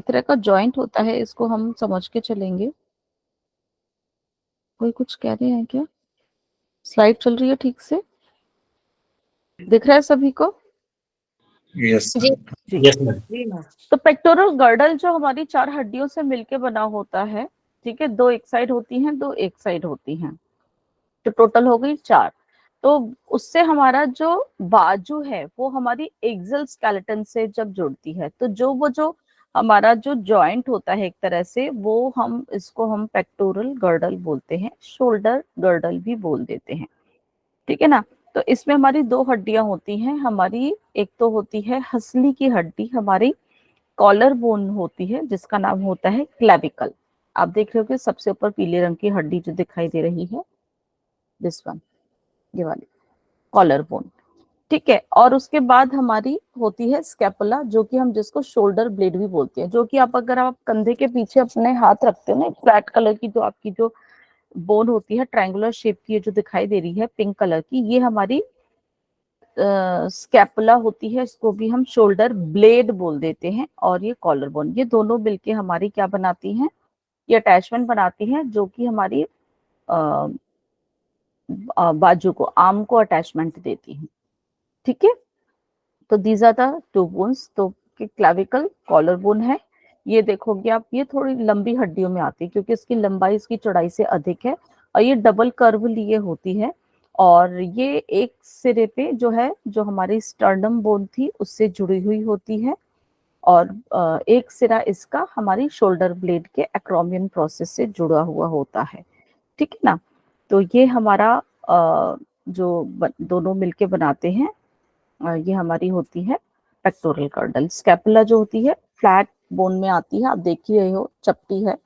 तरह का जॉइंट होता है, इसको हम समझ के चलेंगे। कोई कुछ कह रहे हैं क्या? स्लाइड चल रही है ठीक से? दिख रहा है सभी को? यस जी जी। Yes ma'am. तो पेक्टोरल गर्डल जो हमारी 4 हड्डियों से मिलके बना होता है, ठीक है, 2 एक साइड होती हैं, 2 एक साइड होती हैं, तो टोटल हो गई 4। तो उससे हमारा जो बाजू है वो हमारी एक्सल स्केलेटन से जब जुड़ती है, तो जो हमारा जो जॉइंट होता है एक तरह से, वो हम पेक्टोरल गर्डल बोलते हैं, शोल्डर गर्डल भी बोल देते हैं, ठीक है ना। तो इसमें हमारी 2 हड्डियां होती हैं हमारी। एक तो होती है हंसली की हड्डी, हमारी कॉलर बोन होती है, जिसका नाम होता है क्लेविकल। आप देख रहे हो कि सबसे ऊपर पीले रंग की हड्डी जो दिखाई दे रही है, दिस वन, ये वाली कॉलर बोन, ठीक है। और उसके बाद हमारी होती है स्कैपुला, जो कि हम जिसको शोल्डर ब्लेड भी बोलते हैं, जो कि अगर आप कंधे के पीछे अपने हाथ रखते हो ना, फ्लैट कलर की जो आपकी जो बोन होती है, ट्रायंगुलर शेप की जो दिखाई दे रही है पिंक कलर की, ये हमारी स्कैपुला होती है। इसको भी हम शोल्डर ब्लेड बोल देते हैं। और ये कॉलर बोन, ये दोनों मिलके हमारी क्या बनाती हैं, ये अटैचमेंट बनाती हैं, जो कि हमारी बाजू को, आर्म को अटैचमेंट देती हैं, ठीक है। तो दीज आर द 2 बोन्स। तो क्लाविकल कॉलर बोन है, ये देखोगे आप, ये थोड़ी लंबी हड्डियों में आती है क्योंकि इसकी लंबाई इसकी चौड़ाई से अधिक है, और ये डबल कर्व लिए होती है। और ये एक सिरे पे जो है, जो हमारी स्टर्नम बोन थी उससे जुड़ी हुई होती है, और एक सिरा इसका हमारी शोल्डर ब्लेड के एक्रोमियन प्रोसेस से जुड़ा हुआ होता है, ठीक है ना। तो ये हमारा जो दोनों मिलके बनाते हैं, ये हमारी होती है पेक्टोरल कर्डल। स्कैपुला जो होती है फ्लैट बोन में आती है, आप देख ही रहे हो, चपटी है।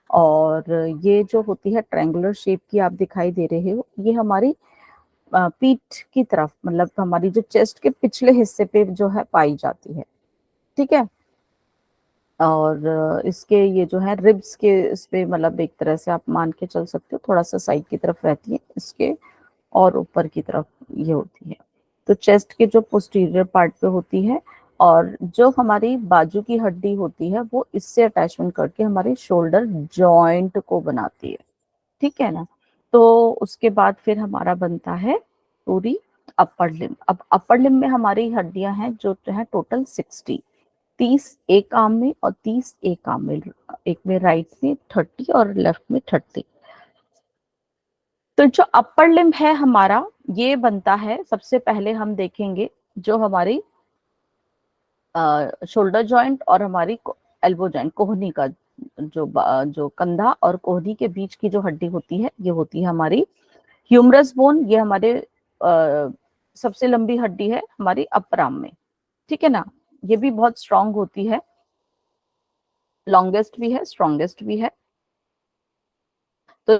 और ये जो होती है ट्रायंगुलर शेप की आप दिखाई दे रहे हो, ये हमारी पीठ की तरफ, मतलब हमारी जो चेस्ट के पिछले हिस्से पे जो है पाई जाती है, ठीक है। और इसके ये जो है रिब्स के इस पे, मतलब एक तरह से आप मान के चल सकते हो, थोड़ा सा साइड की तरफ रहती है इसके, और ऊपर की तरफ ये होती है। तो चेस्ट के जो पोस्टीरियर पार्ट पे होती है, और जो हमारी बाजू की हड्डी होती है वो इससे अटैचमेंट करके हमारे शोल्डर जॉइंट को बनाती है, ठीक है ना। तो उसके बाद फिर हमारा बनता है पूरी अपर लिम्ब। अब अपर लिम्ब में हमारी हड्डियां हैं जो है टोटल 60, 30 एक आर्म में और 30 एक आर्म में, एक में राइट में 30 और लेफ्ट में 30। तो जो अपर लिम्ब है हमारा, ये बनता है, सबसे पहले हम देखेंगे जो हमारी शोल्डर जॉइंट और हमारी एल्बो जॉइंट, कोहनी का जो कंधा और कोहनी के बीच की जो हड्डी होती है, ये होती है हमारी ह्यूमरस बोन। ये हमारे सबसे लंबी हड्डी है हमारी अपर आर्म में, ठीक है ना। ये भी बहुत स्ट्रांग होती है, लॉन्गेस्ट भी है, स्ट्रॉन्गेस्ट भी है। तो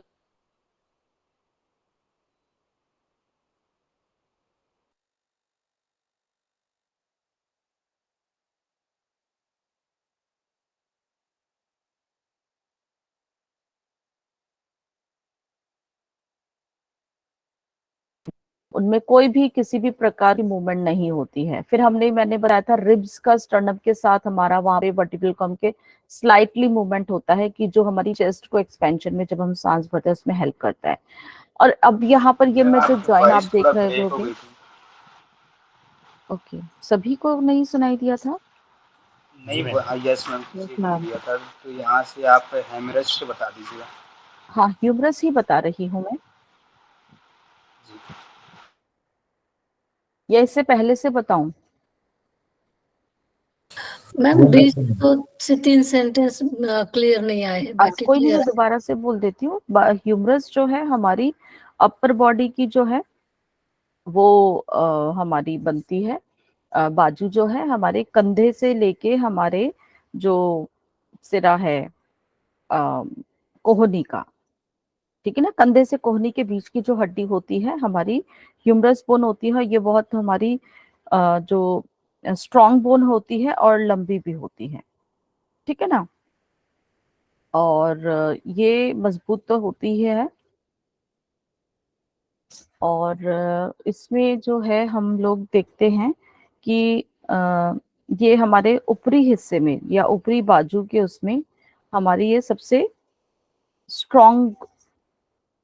उनमें कोई भी किसी भी प्रकार की मूवमेंट नहीं होती है। फिर मैंने बताया था रिब्स का स्टर्नअप के साथ हमारा वहां पे वर्टिब्रल कॉलम के स्लाइटली मूवमेंट होता है, कि जो हमारी चेस्ट को एक्सपेंशन में जब हम सांस भरते हैं उसमें हेल्प करता है। और अब यहाँ पर ये मैं जो जॉइन आप देख रहे होगे, ओके, सभी को नहीं सुनाई दिया था? नहीं, यस मैम, किसी को नहीं दिया था। तो यहाँ से आप हेमरेज बता दीजिएगा। हाँ, ह्यूमरस ही बता रही हूँ मैं, जी। या इससे पहले से बताऊं? मैम 2 से 3 सेंटेंस क्लियर नहीं आए, आज बाकी कोई नहीं, क्लियर मैं है। दोबारा से बोल देती हूँ। ह्यूमरस जो है हमारी अपर बॉडी की जो है, वो हमारी बनती है, बाजू जो है हमारे कंधे से लेके हमारे जो सिरा है कोहनी का, ठीक है ना, कंधे से कोहनी के बीच की जो हड्डी होती है हमारी ह्यूमरस बोन होती है। ये बहुत हमारी जो स्ट्रॉन्ग बोन होती है और लंबी भी होती है, ठीक है ना। और ये मजबूत तो होती ही है। और इसमें जो है हम लोग देखते हैं कि ये हमारे ऊपरी हिस्से में या ऊपरी बाजू के उसमें हमारी ये सबसे स्ट्रॉन्ग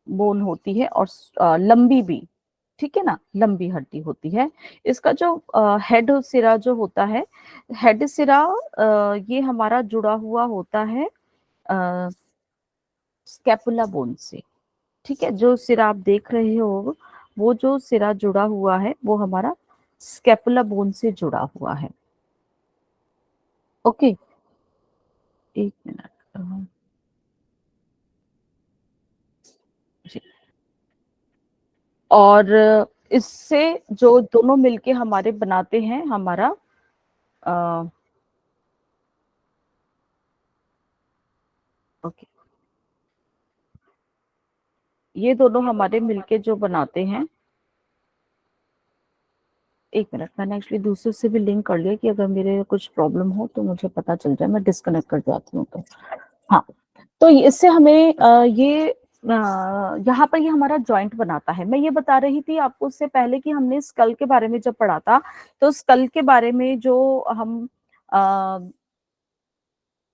बोन होती है और लंबी भी, ठीक है ना, लंबी हड्डी होती है। इसका जो हेड सिरा जो होता है, हेड सिरा ये हमारा जुड़ा हुआ होता है स्कैपुला बोन से, ठीक है। जो सिरा आप देख रहे हो, वो जो सिरा जुड़ा हुआ है वो हमारा स्कैपुला बोन से जुड़ा हुआ है। ओके, एक मिनट। और इससे जो दोनों मिलके हमारे बनाते हैं हमारा ओके, ये दोनों हमारे मिलके जो बनाते हैं, एक मिनट, मैंने एक्चुअली दूसरे से भी लिंक कर लिया कि अगर मेरे कुछ प्रॉब्लम हो तो मुझे पता चल जाए, मैं डिस्कनेक्ट कर जाती हूँ। तो हाँ, तो इससे हमें यहाँ पर ये हमारा जॉइंट बनाता है। मैं ये बता रही थी आपको उससे पहले कि हमने स्कल के बारे में जब पढ़ा था, तो स्कल के बारे में जो हम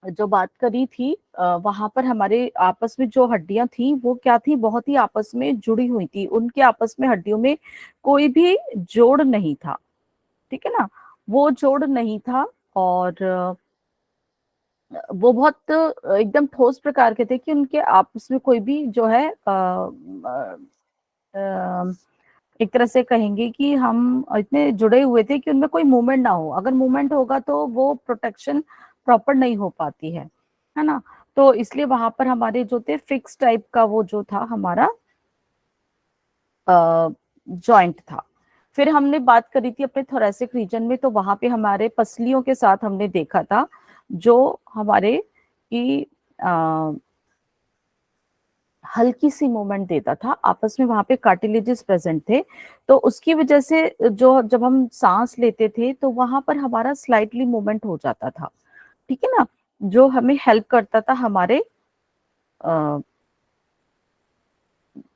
जो बात करी थी, वहां पर हमारे आपस में जो हड्डियां थी वो क्या थी, बहुत ही आपस में जुड़ी हुई थी। उनके आपस में हड्डियों में कोई भी जोड़ नहीं था, ठीक है ना, वो जोड़ नहीं था। और वो बहुत एकदम ठोस प्रकार के थे कि उनके आपस में कोई भी जो है एक तरह से कहेंगे कि हम इतने जुड़े हुए थे कि उनमें कोई मूवमेंट ना हो। अगर मूवमेंट होगा तो वो प्रोटेक्शन प्रॉपर नहीं हो पाती है ना। तो इसलिए वहां पर हमारे जो थे फिक्स टाइप का वो जो था हमारा जॉइंट था। फिर हमने बात करी थी अपने थोरेसिक रीजन में, तो वहां पे हमारे पसलियों के साथ हमने देखा था जो हमारे की हल्की सी मूवमेंट देता था आपस में, वहां पे कार्टिलेजेस प्रेजेंट थे। तो उसकी वजह से जो जब हम सांस लेते थे तो वहां पर हमारा स्लाइटली मूवमेंट हो जाता था, ठीक है ना, जो हमें हेल्प करता था हमारे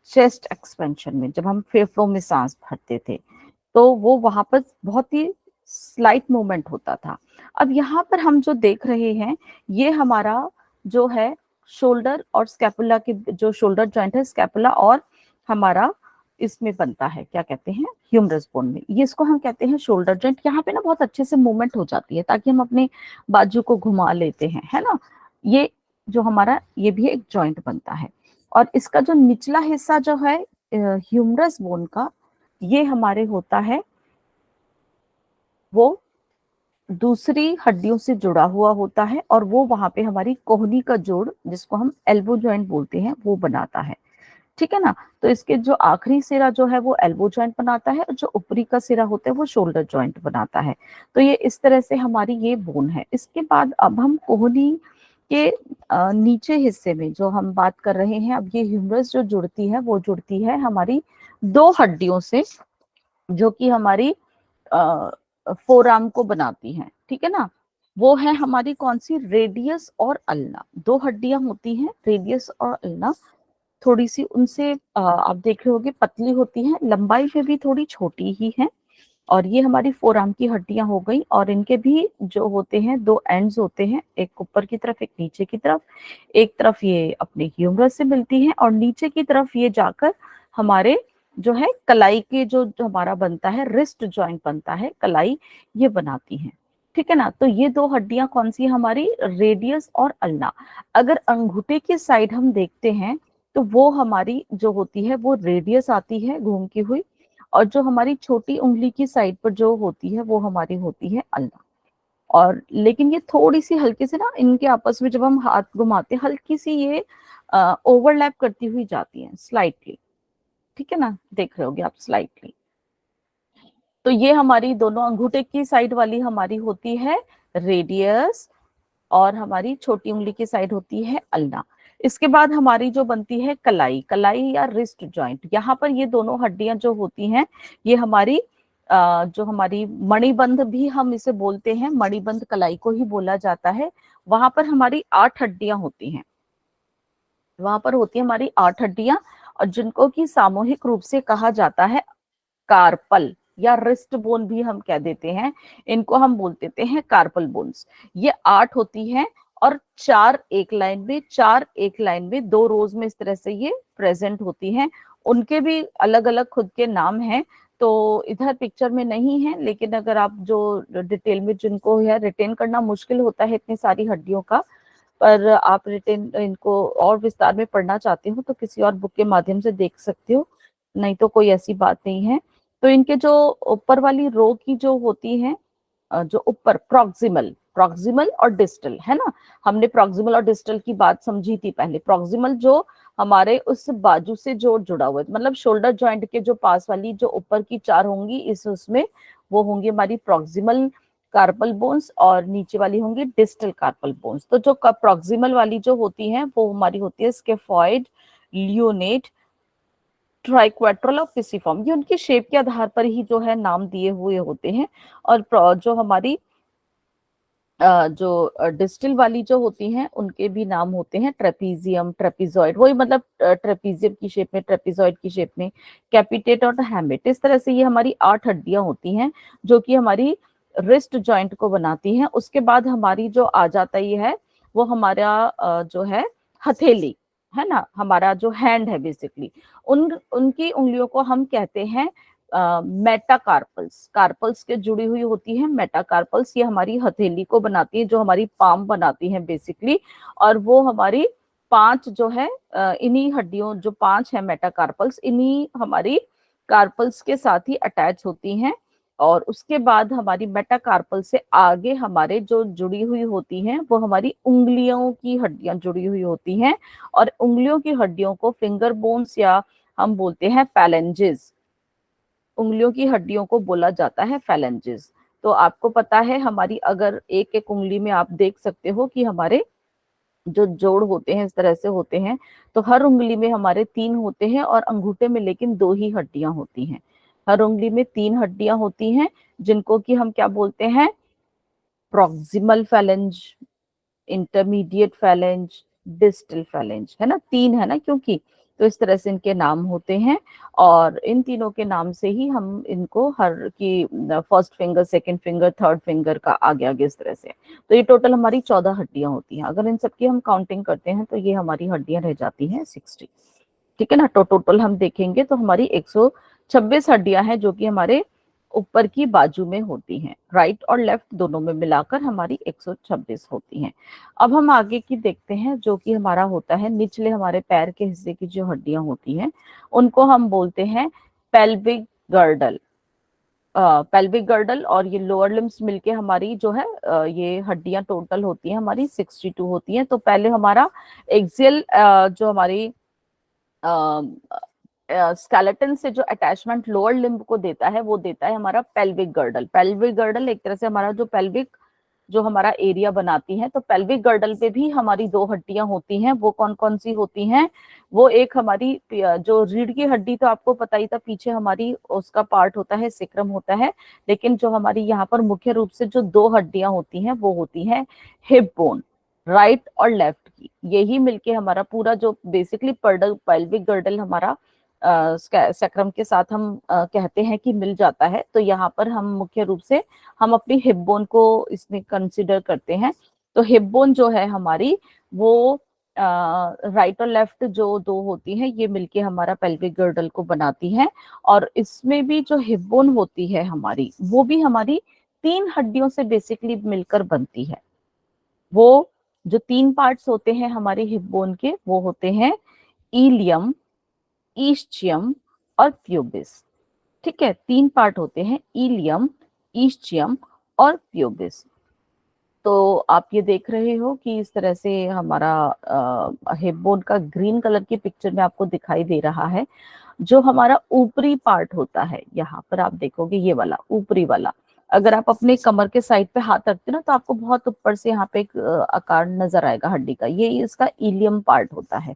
चेस्ट एक्सपेंशन में। जब हम फेफड़ों में सांस भरते थे तो वो वहां पर बहुत ही स्लाइट मूवमेंट होता था। अब यहाँ पर हम जो देख रहे हैं ये हमारा जो है शोल्डर और स्कैपुला की जो शोल्डर जॉइंट है, स्कैपुला और हमारा इसमें बनता है, क्या कहते हैं, ह्यूमरस बोन में। ये इसको हम कहते हैं शोल्डर जॉइंट। यहाँ पे ना बहुत अच्छे से मूवमेंट हो जाती है ताकि हम अपने बाजू को घुमा लेते हैं, है ना। ये जो हमारा ये भी एक जॉइंट बनता है। और इसका जो निचला हिस्सा जो है ह्यूमरस बोन का, ये हमारे होता है वो दूसरी हड्डियों से जुड़ा हुआ होता है और वो वहां पे हमारी कोहनी का जोड़, जिसको हम एल्बो जॉइंट बोलते हैं, वो बनाता है, ठीक है ना। तो इसके जो आखिरी सिरा जो है वो एल्बो जॉइंट बनाता है और जो ऊपरी का सिरा होता है वो शोल्डर जॉइंट बनाता है। तो ये इस तरह से हमारी ये बोन है। इसके बाद अब हम कोहनी के नीचे हिस्से में जो हम बात कर रहे हैं, अब ये ह्यूमरस जो जुड़ती है वो जुड़ती है हमारी दो हड्डियों से जो कि हमारी फोरआर्म को बनाती हैं, ठीक है ना। वो है हमारी कौन सी, रेडियस और अल्ना। दो हड्डियां होती हैं, रेडियस और अल्ना। थोड़ी सी उनसे आप देख रहे होगे पतली होती हैं, लंबाई में भी थोड़ी छोटी ही है। और ये हमारी फोरआर्म की हड्डियां हो गई और इनके भी जो होते हैं दो एंड्स होते हैं, एक ऊपर की तरफ एक नीचे की तरफ। एक तरफ ये अपने ह्यूमरस से मिलती है और नीचे की तरफ ये जाकर हमारे जो है कलाई के जो हमारा बनता है रिस्ट जॉइंट बनता है, कलाई ये बनाती हैं, ठीक है ना। तो ये दो हड्डियां कौन सी हमारी, रेडियस और अल्ना। अगर अंगूठे की साइड हम देखते हैं तो वो हमारी जो होती है वो रेडियस आती है घूमती हुई, और जो हमारी छोटी उंगली की साइड पर जो होती है वो हमारी होती है अल्ना। और लेकिन ये थोड़ी सी हल्की से ना इनके आपस में जब हम हाथ घुमाते हैं हल्की सी ये ओवरलैप करती हुई जाती है स्लाइटली, ठीक है ना, देख रहे होगे आप स्लाइटली। तो ये हमारी दोनों अंगूठे की साइड वाली हमारी होती है रेडियस और हमारी छोटी उंगली की साइड होती है अल्ना। इसके बाद हमारी जो बनती है कलाई, कलाई या रिस्ट जॉइंट। यहाँ पर ये दोनों हड्डियां जो होती हैं ये हमारी जो हमारी मणिबंध भी हम इसे बोलते हैं, मणिबंध कलाई को ही बोला जाता है। वहां पर हमारी 8 हड्डियां होती हैं, वहां पर होती है हमारी 8 हड्डियां और जिनको कि सामूहिक रूप से कहा जाता है कार्पल, या रिस्ट बोन भी हम कह देते हैं, इनको हम बोल देते हैं कार्पल बोन्स। ये 8 होती हैं और 4 एक लाइन में, 4 एक लाइन में, 2 रोज में इस तरह से ये प्रेजेंट होती हैं। उनके भी अलग अलग खुद के नाम हैं, तो इधर पिक्चर में नहीं है, लेकिन अगर आप जो डिटेल में जिनको है रिटेन करना मुश्किल होता है इतनी सारी हड्डियों का, पर आप रिटेन इनको और विस्तार में पढ़ना चाहते हो तो किसी और बुक के माध्यम से देख सकते हो, नहीं तो कोई ऐसी बात नहीं है। तो इनके जो ऊपर वाली रो की जो होती है, जो ऊपर प्रॉक्सिमल और डिस्टल है ना, हमने प्रॉक्सिमल और डिस्टल की बात समझी थी पहले। प्रॉक्सिमल जो हमारे उस बाजू से जो जुड़ा हुआ है, मतलब शोल्डर जॉइंट के जो पास वाली जो ऊपर की 4 होंगी इस उसमें, वो होंगी हमारी प्रॉक्सिमल कार्पल बोन्स और नीचे वाली होंगी डिस्टल कार्पल बोन्स। तो जो प्रॉक्सिमल वाली जो होती हैं वो हमारी होती है स्केफॉइड, लियोनेट, ट्राइक्वेट्रल और पिसिफॉर्म। ये उनकी शेप के आधार पर ही जो है नाम दिए हुए होते हैं। और जो हमारी जो डिस्टल वाली जो होती हैं उनके भी नाम होते हैं ट्रेपीजियम, ट्रेपीजॉइड, वही मतलब ट्रेपीजियम की शेप में, ट्रेपीजॉइड की शेप में, कैपिटेट और हैमेट। इस तरह से ये हमारी 8 हड्डियां होती हैं जो कि हमारी रिस्ट जॉइंट को बनाती हैं। उसके बाद हमारी जो आ जाता ही है वो हमारा जो है हथेली है ना, हमारा जो हैंड है बेसिकली, उनकी उंगलियों को हम कहते हैं मेटाकार्पल्स। कार्पल्स के जुड़ी हुई होती है मेटाकार्पल्स, ये हमारी हथेली को बनाती है, जो हमारी पाम बनाती है बेसिकली। और वो हमारी 5 जो है इन्हीं हड्डियों, जो 5 है मेटाकार्पल्स, इन्हीं हमारी कार्पल्स के साथ ही अटैच होती हैं। और उसके बाद हमारी मेटाकार्पल से आगे हमारे जो जुड़ी हुई होती हैं वो हमारी उंगलियों की हड्डियां जुड़ी हुई होती हैं। और उंगलियों की हड्डियों को फिंगर बोन्स या हम बोलते हैं फैलेंजेस, उंगलियों की हड्डियों को बोला जाता है फैलेंजेस। तो आपको पता है हमारी अगर एक एक उंगली में आप देख सकते हो कि हमारे जो जोड़ होते हैं इस तरह से होते हैं, तो हर उंगली में हमारे 3 होते हैं और अंगूठे में लेकिन 2 ही हड्डियां होती हैं। हर उंगली में 3 हड्डियां होती हैं जिनको कि हम क्या बोलते हैं, proximal phalange, intermediate phalange, distal phalange, है ना, 3 है ना क्योंकि, तो इस तरह से इनके नाम होते हैं। और इन तीनों के नाम से ही हम इनको हर की first finger, second finger, third finger का आगे आगे इस तरह से। तो ये टोटल हमारी 14 हड्डियां होती हैं। अगर इन सबकी हम काउंटिंग करते हैं तो ये हमारी हड्डियां रह जाती हैं 60। ठीक है ना, तो टोटल हम देखेंगे तो हमारी 126 हड्डियां हैं जो कि हमारे ऊपर की बाजू में होती हैं, राइट और लेफ्ट दोनों में मिलाकर हमारी 126 होती हैं। अब हम आगे की देखते हैं जो कि हमारा होता है निचले हमारे पैर के हिस्से की जो हड्डियां होती हैं उनको हम बोलते हैं पेल्विक गर्डल। पेल्विक गर्डल और ये लोअर लिम्स मिलके हमारी जो है ये हड्डियां टोटल होती हैं हमारी 62 होती हैं। तो पहले हमारा एक्सियल जो हमारी स्केलेटन से जो अटैचमेंट लोअर लिम्ब को देता है वो देता है हमारा पेल्विक गर्डल। पेल्विक गर्डल एक तरह से हमारा जो पेल्विक जो हमारा एरिया बनाती है। तो पेल्विक गर्डल पे भी हमारी 2 हड्डियां होती हैं। वो कौन कौन सी होती हैं, वो एक हमारी जो रीढ़ की हड्डी तो आपको पता ही था, पीछे हमारी उसका पार्ट होता है सिक्रम होता है, लेकिन जो हमारी यहाँ पर मुख्य रूप से जो 2 हड्डियां होती हैं वो होती हैं हिप बोन, राइट और लेफ्ट की। यही मिलके हमारा पूरा जो बेसिकली पेल्विक गर्डल हमारा सैक्रम के साथ हम कहते हैं कि मिल जाता है। तो यहाँ पर हम मुख्य रूप से हम अपनी हिप बोन को इसमें कंसिडर करते हैं। तो हिप बोन जो है हमारी वो राइट और लेफ्ट जो 2 होती हैं ये मिलके हमारा पेल्विक गर्डल को बनाती हैं। और इसमें भी जो हिप बोन होती है हमारी वो भी हमारी 3 हड्डियों से बेसिकली मिलकर बनती है। वो जो 3 पार्ट्स होते हैं हमारे हिप बोन के वो होते हैं इलियम, ईस्चियम और प्यूबिस। ठीक है, 3 पार्ट होते हैं, इलियम, ईस्चियम और प्यूबिस। तो आप ये देख रहे हो कि इस तरह से हमारा हिप बोन का ग्रीन कलर की पिक्चर में आपको दिखाई दे रहा है। जो हमारा ऊपरी पार्ट होता है यहाँ पर आप देखोगे ये वाला ऊपरी वाला, अगर आप अपने कमर के साइड पे हाथ रखते हो ना तो आपको बहुत ऊपर से यहाँ पे एक आकार नजर आएगा हड्डी का, ये इसका इलियम पार्ट होता है।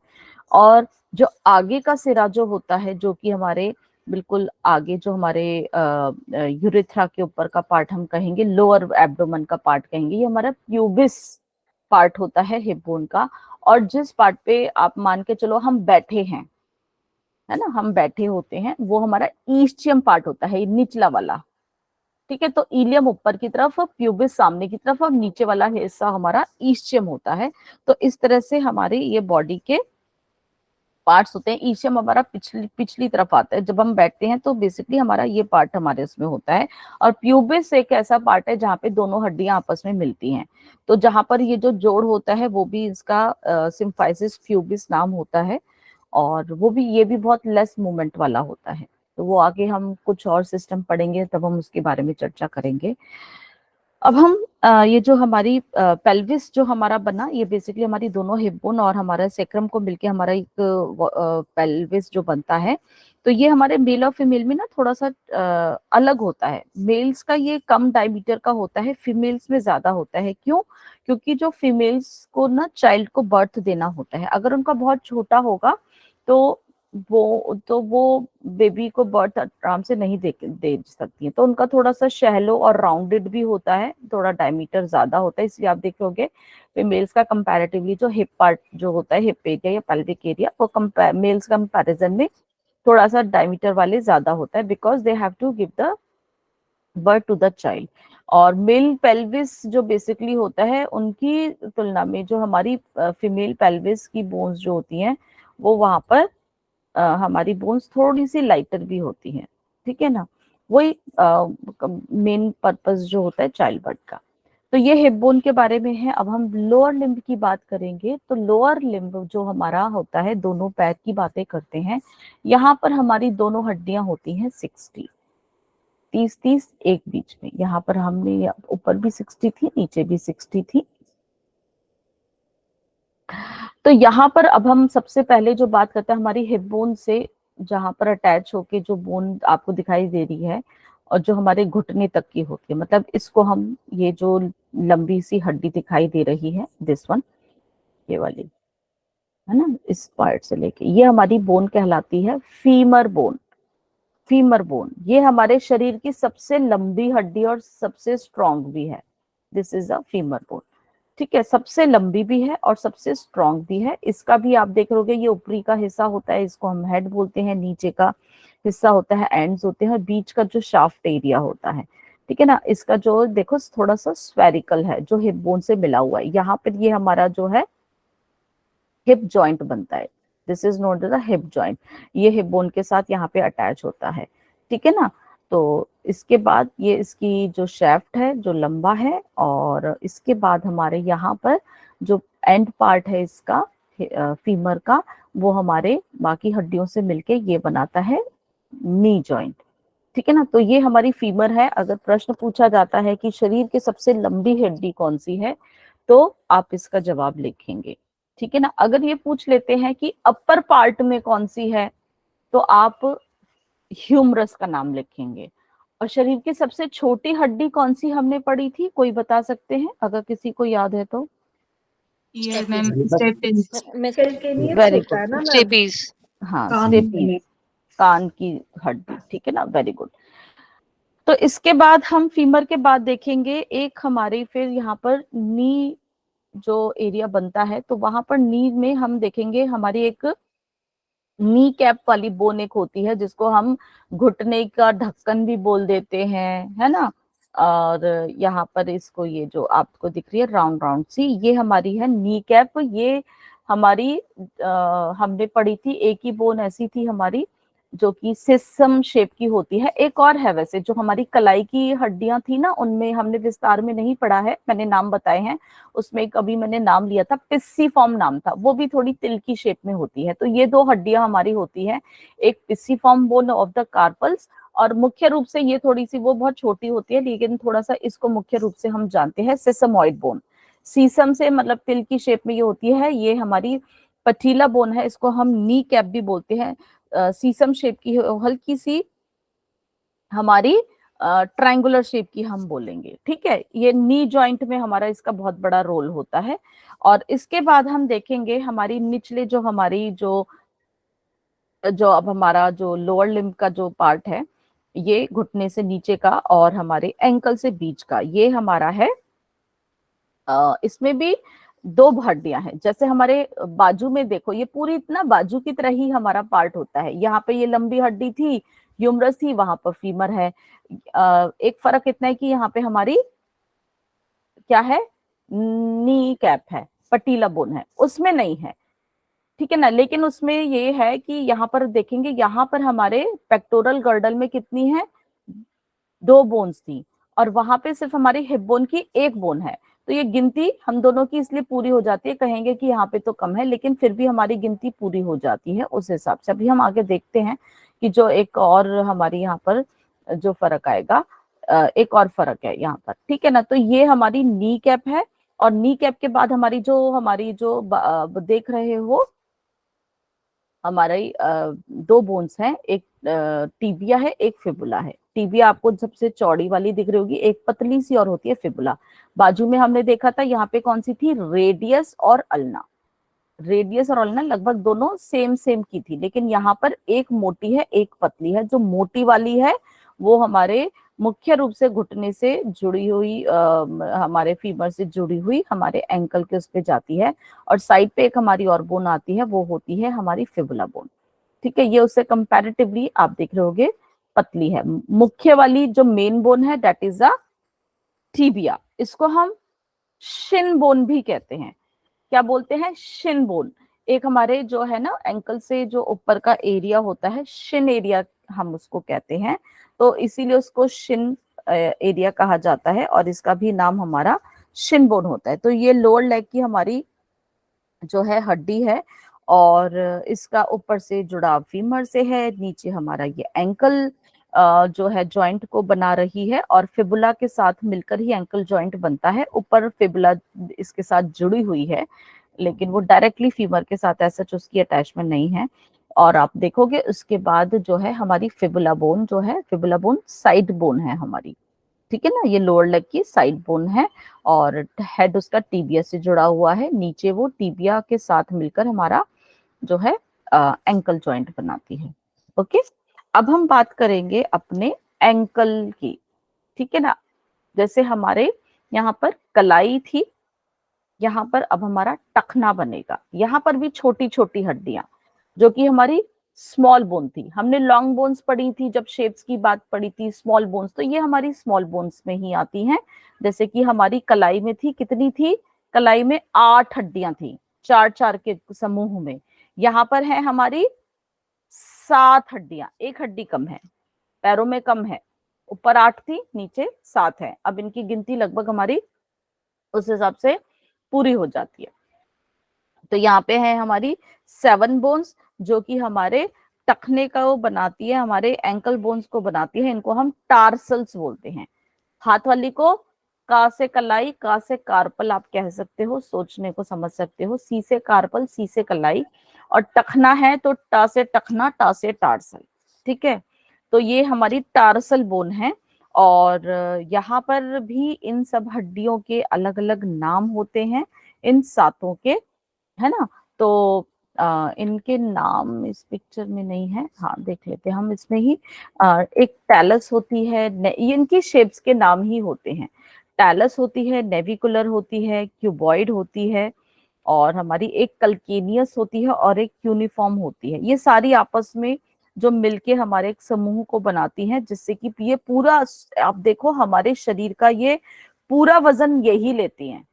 और जो आगे का सिरा जो होता है जो कि हमारे बिल्कुल आगे जो हमारे यूरेथ्रा के ऊपर का पार्ट हम कहेंगे, लोअर एब्डोमेन का पार्ट कहेंगे, ये हमारा प्यूबिस पार्ट होता है हिप बोन का। और जिस पार्ट पे आप मान के चलो हम बैठे हैं, है ना, हम बैठे होते हैं, वो हमारा ईस्चियम पार्ट होता है, निचला वाला। ठीक है, तो इलियम ऊपर की तरफ, प्यूबिस सामने की तरफ, और नीचे वाला हिस्सा हमारा ईस्चियम होता है। तो इस तरह से हमारे ये बॉडी के पार्ट्स होते हैं। ईशियम हमारा पिछली पिछली तरफ आता है, जब हम बैठते हैं तो बेसिकली हमारा ये पार्ट हमारे उसमें होता है। और प्यूबिस एक ऐसा पार्ट है जहाँ पे दोनों हड्डियां आपस में मिलती हैं। तो जहाँ पर ये जो जोड़ होता है वो भी इसका सिम्फाइसिस प्यूबिस नाम होता है, और वो भी, ये भी बहुत लेस मूवमेंट वाला होता है। तो वो आगे हम कुछ और सिस्टम पढ़ेंगे तब हम उसके बारे में चर्चा करेंगे। अब हम ये जो हमारी पेल्विस जो हमारा बना, ये बेसिकली हमारी दोनों हिप बोन और हमारा सेक्रम को मिलके हमारा एक पेल्विस जो बनता है। तो ये हमारे मेल और फीमेल में ना थोड़ा सा अलग होता है। मेल्स का ये कम डायमीटर का होता है, फीमेल्स में ज्यादा होता है। क्यों? क्योंकि जो फीमेल्स को ना चाइल्ड को बर्थ देना होता है, अगर उनका बहुत छोटा होगा तो वो बेबी को बर्थ आराम से नहीं दे सकती है। तो उनका थोड़ा सा शैलो और राउंडेड भी होता है, थोड़ा डायमीटर ज्यादा होता है। इसलिए आप देखोगे फीमेल्स का कंपैरेटिवली जो हिप पार्ट जो होता है, हिप एरिया या पेल्विक एरिया, वो मेल्स कंपैरिजन में थोड़ा सा डायमीटर वाले ज्यादा होता है, because they have to give the birth to the child. और मेल पेल्विस जो बेसिकली होता है, उनकी तुलना में जो हमारी फीमेल पेल्विस की बोन्स जो होती हैं, वो वहां पर हमारी बोन्स थोड़ी सी लाइटर भी होती हैं। ठीक है ना, वही मेन पर्पस जो होता है चाइल्ड बर्थ का। तो ये हिप बोन के बारे में है। अब हम लोअर लिम्ब की बात करेंगे। तो लोअर लिम्ब जो हमारा होता है, दोनों पैर की बातें करते हैं। यहाँ पर हमारी दोनों हड्डियां होती हैं 60, 30 एक बीच में। यहाँ पर हमने ऊपर भी 60 थी, नीचे भी 60 थी। तो यहाँ पर अब हम सबसे पहले जो बात करते हैं हमारी हिप बोन से, जहां पर अटैच होके जो बोन आपको दिखाई दे रही है और जो हमारे घुटने तक की होती है, मतलब इसको हम, ये जो लंबी सी हड्डी दिखाई दे रही है, दिस वन, ये वाली, है ना, इस पार्ट से लेके, ये हमारी बोन कहलाती है फीमर बोन। फीमर बोन ये हमारे शरीर की सबसे लंबी हड्डी और सबसे स्ट्रॉन्ग भी है। This is a femur bone. ठीक है, सबसे लंबी भी है और सबसे स्ट्रॉन्ग भी है। इसका भी आप देख लोगे, ये ऊपरी का हिस्सा होता है, इसको हम हेड बोलते हैं, नीचे का हिस्सा होता है एंड्स होते हैं, और बीच का जो शाफ्ट एरिया होता है, ठीक है ना, इसका जो देखो थोड़ा सा स्फेरिकल है, जो हिप बोन से मिला हुआ है। यहाँ पर ये हमारा जो है हिप जॉइंट बनता है। This is note the hip joint. ये हिप बोन के साथ यहाँ पे अटैच होता है। ठीक है ना, तो इसके बाद ये इसकी जो शेफ्ट है जो लंबा है, और इसके बाद हमारे यहाँ पर जो एंड पार्ट है इसका फीमर का, वो हमारे बाकी हड्डियों से मिलके ये बनाता है नी जॉइंट। ठीक है ना, तो ये हमारी फीमर है। अगर प्रश्न पूछा जाता है कि शरीर की सबसे लंबी हड्डी कौन सी है, तो आप इसका जवाब लिखेंगे। ठीक है ना, अगर ये पूछ लेते हैं कि अपर पार्ट में कौन सी है, तो आप ह्यूमरस का नाम लिखेंगे। और शरीर की सबसे छोटी हड्डी कौन सी हमने पढ़ी थी, कोई बता सकते हैं अगर किसी को याद है तो? ये ma'am stapes very good, stapes. हाँ कान स्टेपीज, कान की हड्डी। ठीक है ना, वेरी गुड। तो इसके बाद हम फीमर के बाद देखेंगे एक हमारे, फिर यहाँ पर नी जो एरिया बनता है, तो वहां पर नी में हम देखेंगे हमारी एक नी कैप वाली बोन एक होती है, जिसको हम घुटने का ढक्कन भी बोल देते हैं, है ना। और यहाँ पर इसको, ये जो आपको दिख रही है राउंड राउंड सी, ये हमारी है नी कैप। ये हमारी हमने पढ़ी थी, एक ही बोन ऐसी थी हमारी जो कि सिसम शेप की होती है। एक और है वैसे, जो हमारी कलाई की हड्डियां थी ना, उनमें हमने विस्तार में नहीं पढ़ा है, मैंने नाम बताए हैं। उसमें कभी मैंने नाम लिया था, पिस्सीफॉर्म नाम था, वो भी थोड़ी तिल की शेप में होती है। तो ये दो हड्डियां हमारी होती है, एक पिस्सीफॉर्म बोन ऑफ द कार्पल्स, और मुख्य रूप से ये थोड़ी सी, वो बहुत छोटी होती है, लेकिन थोड़ा सा इसको मुख्य रूप से हम जानते हैं सेसमॉइड बोन। सीसम से मतलब तिल की शेप में ये होती है, ये हमारी पटीला बोन है, इसको हम नी कैप भी बोलते हैं। सीसम शेप की हल्की सी हमारी ट्रायंगुलर शेप की हम बोलेंगे। ठीक है, ये नी जॉइंट में हमारा इसका बहुत बड़ा रोल होता है। और इसके बाद हम देखेंगे हमारी निचले जो हमारी जो जो अब हमारा जो लोअर लिम्ब का जो पार्ट है, ये घुटने से नीचे का और हमारे एंकल से बीच का, ये हमारा है। इसमें भी दो हड्डियां हैं। जैसे हमारे बाजू में देखो, ये पूरी इतना बाजू की तरह ही हमारा पार्ट होता है। यहाँ पे ये लंबी हड्डी थी, ह्यूमरस थी, वहां पर फीमर है। एक फर्क इतना है कि यहाँ पे हमारी क्या है, नी कैप है, पटीला बोन है, उसमें नहीं है, ठीक है ना। लेकिन उसमें ये है कि यहाँ पर देखेंगे, यहाँ पर हमारे पेक्टोरल गर्डल में कितनी है, 2 बोन्स थी, और वहां पे सिर्फ हमारी हिप बोन की 1 बोन है। तो ये गिनती हम दोनों की इसलिए पूरी हो जाती है। कहेंगे कि यहाँ पे तो कम है, लेकिन फिर भी हमारी गिनती पूरी हो जाती है उस हिसाब से। अभी हम आगे देखते हैं कि जो एक और हमारी यहाँ पर जो फर्क आएगा, एक और फर्क है यहाँ पर, ठीक है ना। तो ये हमारी नी कैप है, और नी कैप के बाद हमारी जो देख रहे हो, हमारी 2 बोन्स हैं, एक टीबिया है, एक फिबुला है। टीबिया आपको सबसे चौड़ी वाली दिख रही होगी, एक पतली सी और होती है फिबुला। बाजू में हमने देखा था यहाँ पे कौन सी थी, रेडियस और अल्ना। रेडियस और अल्ना लगभग दोनों सेम सेम की थी, लेकिन यहाँ पर एक मोटी है, एक पतली है। जो मोटी वाली है वो हमारे मुख्य रूप से घुटने से जुड़ी हुई, हमारे फीमर से जुड़ी हुई हमारे एंकल के उस पे जाती है, और साइड पे एक हमारी और बोन आती है, वो होती है हमारी फिबुला बोन, ठीक है। ये उससे कंपैरेटिवली आप देख रहे होगे पतली है। मुख्य वाली जो मेन बोन है, दैट इज अ टीबिया। इसको हम शिन बोन भी कहते हैं। क्या बोलते हैं, शिन बोन। एक हमारे जो है ना एंकल से जो ऊपर का एरिया होता है, शिन एरिया हम उसको कहते हैं, तो इसीलिए उसको शिन एरिया कहा जाता है, और इसका भी नाम हमारा शिन बोन होता है। तो ये लोअर लेग की हमारी जो है हड्डी है, और इसका ऊपर से जुड़ाव फीमर से है, नीचे हमारा ये एंकल जो है जॉइंट को बना रही है, और फिबुला के साथ मिलकर ही एंकल जॉइंट बनता है। ऊपर फिबुला इसके साथ जुड़ी हुई है, लेकिन वो डायरेक्टली फीमर के साथ ऐसा उसकी अटैचमेंट नहीं है। और आप देखोगे उसके बाद जो है हमारी फिबुला बोन जो है, फिबुला बोन साइड बोन है हमारी, ठीक है ना। ये लोअर लेग की साइड बोन है, और हेड उसका टीबिया से जुड़ा हुआ है। नीचे वो टीबिया के साथ मिलकर हमारा जो है एंकल जॉइंट बनाती है। ओके, अब हम बात करेंगे अपने एंकल की, ठीक है ना। जैसे हमारे यहाँ पर कलाई थी, यहाँ पर अब हमारा टखना बनेगा। यहाँ पर भी छोटी छोटी हड्डियां, जो कि हमारी स्मॉल बोन थी। हमने लॉन्ग बोन्स पढ़ी थी जब शेप्स की बात पढ़ी थी, स्मॉल बोन्स, तो ये हमारी स्मॉल बोन्स में ही आती हैं। जैसे कि हमारी कलाई में थी, कितनी थी, कलाई में 8 हड्डियां थी, 4-4 के समूह में। यहाँ पर है हमारी 7 हड्डियां, 1 हड्डी कम है, पैरों में कम है। ऊपर 8 थी, नीचे 7 है। अब इनकी गिनती लगभग हमारी उस हिसाब से पूरी हो जाती है। तो यहाँ पे है हमारी 7 बोन्स, जो कि हमारे टखने को बनाती है, हमारे एंकल बोन्स को बनाती है। इनको हम टार्सल्स बोलते हैं। हाथ वाली को का से कलाई, का से कार्पल आप कह सकते हो, सोचने को समझ सकते हो। सी से कार्पल, सी से कलाई, और टखना है तो टा से टखना, टा से टार्सल, ठीक है। तो ये हमारी टार्सल बोन है, और यहाँ पर भी इन सब हड्डियों के अलग अलग नाम होते हैं, इन सातों के, है ना। तो इनके नाम इस पिक्चर में नहीं है, हाँ देख लेते हैं हम इसमें ही। एक टैलस होती है, ये इनकी शेप्स के नाम ही होते हैं। टैलस होती है, नेविकुलर होती है, क्यूबॉइड होती है, और हमारी एक कल्केनियस होती है, और एक यूनिफॉर्म होती है। ये सारी आपस में जो मिलके हमारे एक समूह को बनाती हैं, जिससे कि ये पूरा, आप देखो हमारे शरीर का ये पूरा वजन यही लेती हैं।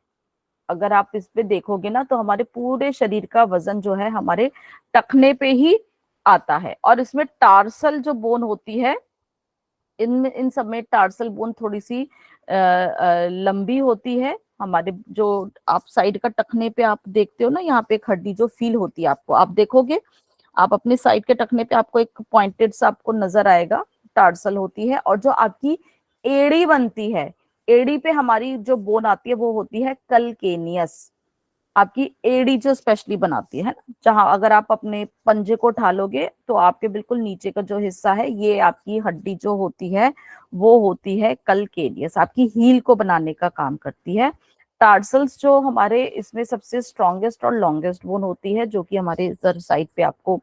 अगर आप इस पे देखोगे ना, तो हमारे पूरे शरीर का वजन जो है हमारे टखने पे ही आता है। और इसमें टार्सल जो बोन होती है, इन सब में टार्सल बोन थोड़ी सी लंबी होती है। हमारे जो आप साइड का टखने पे आप देखते हो ना, यहाँ पे एक हड्डी जो फील होती है आपको, आप देखोगे, आप अपने साइड के टखने पे आपको एक पॉइंटेड सा आपको नजर आएगा, टार्सल होती है। और जो आपकी एड़ी बनती है, एड़ी पे हमारी जो बोन आती है वो होती है कलकेनियस। आपकी एड़ी जो स्पेशली बनाती है ना, जहां अगर आप अपने पंजे को उठा लोगे तो आपके बिल्कुल नीचे का जो हिस्सा है, ये आपकी हड्डी जो होती है वो होती है कलकेनियस, आपकी हील को बनाने का काम करती है। टार्सल्स जो हमारे इसमें सबसे स्ट्रॉन्गेस्ट और लॉन्गेस्ट बोन होती है, जो कि हमारे इधर साइड पे आपको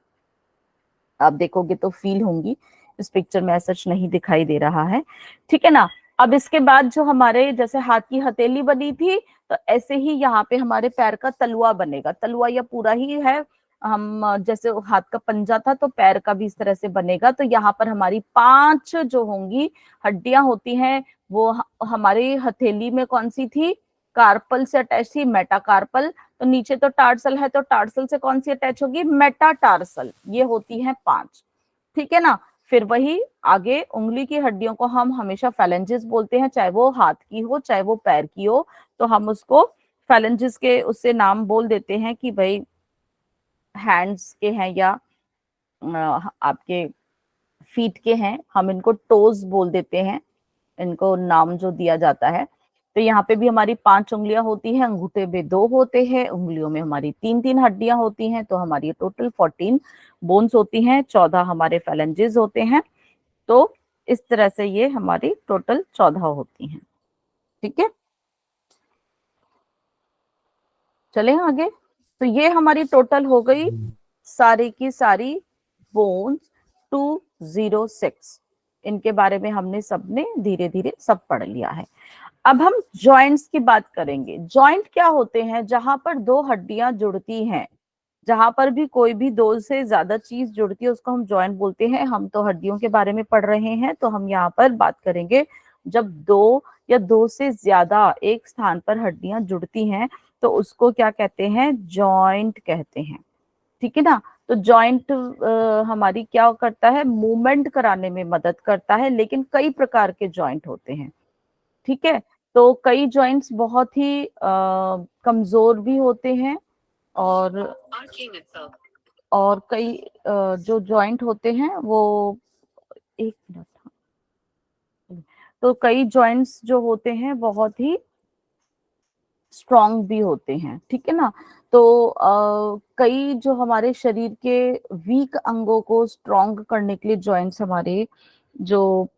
आप देखोगे तो फील होंगी। इस पिक्चर में सच नहीं दिखाई दे रहा है, ठीक है ना। अब इसके बाद जो हमारे जैसे हाथ की हथेली बनी थी, तो ऐसे ही यहाँ पे हमारे पैर का तलुआ बनेगा। तलुआ या पूरा ही है, हम जैसे हाथ का पंजा था तो पैर का भी इस तरह से बनेगा। तो यहाँ पर हमारी 5 जो होंगी हड्डियां होती हैं, वो हमारी हथेली में कौन सी थी, कार्पल से अटैच थी, मेटाकार्पल। तो नीचे तो टार्सल है, तो टार्सल से कौन सी अटैच होगी, मेटाटार्सल। ये होती है 5, ठीक है ना। फिर वही आगे उंगली की हड्डियों को हम हमेशा फैलेंजेस बोलते हैं, चाहे वो हाथ की हो चाहे वो पैर की हो, तो हम उसको फैलेंजेस के उससे नाम बोल देते हैं कि भाई हैंड्स के हैं या आपके फीट के हैं, हम इनको टोज बोल देते हैं, इनको नाम जो दिया जाता है। तो यहाँ पे भी हमारी 5 उंगलियां होती हैं, अंगूठे में 2 होते हैं, उंगलियों में हमारी 3-3 हड्डियां होती हैं, तो हमारी टोटल 14 बोन्स होती हैं, 14 हमारे फैलेंजेस होते हैं। तो इस तरह से ये हमारी टोटल 14 होती हैं, ठीक है। चले आगे। तो ये हमारी टोटल हो गई सारी की सारी बोन्स 206। इनके बारे में हमने सबने धीरे धीरे सब पढ़ लिया है। अब हम जॉइंट्स की बात करेंगे। जॉइंट क्या होते हैं, जहां पर 2 हड्डियां जुड़ती हैं, जहां पर भी कोई भी 2 से ज्यादा चीज जुड़ती है उसको हम जॉइंट बोलते हैं। हम तो हड्डियों के बारे में पढ़ रहे हैं, तो हम यहाँ पर बात करेंगे जब 2 या 2 से ज्यादा एक स्थान पर हड्डियां जुड़ती हैं, तो उसको क्या कहते हैं, जॉइंट कहते हैं, ठीक है ना। तो जॉइंट हमारी क्या करता है, मूवमेंट कराने में मदद करता है, लेकिन कई प्रकार के जॉइंट होते हैं, ठीक है। तो कई जॉइंट्स बहुत ही कमजोर भी होते हैं, और कई जो जॉइंट होते हैं वो, एक मिनट, तो कई जॉइंट्स जो होते हैं बहुत ही स्ट्रॉन्ग भी होते हैं, ठीक है ना। तो कई जो हमारे शरीर के वीक अंगों को स्ट्रॉन्ग करने के लिए जॉइंट्स हमारे जो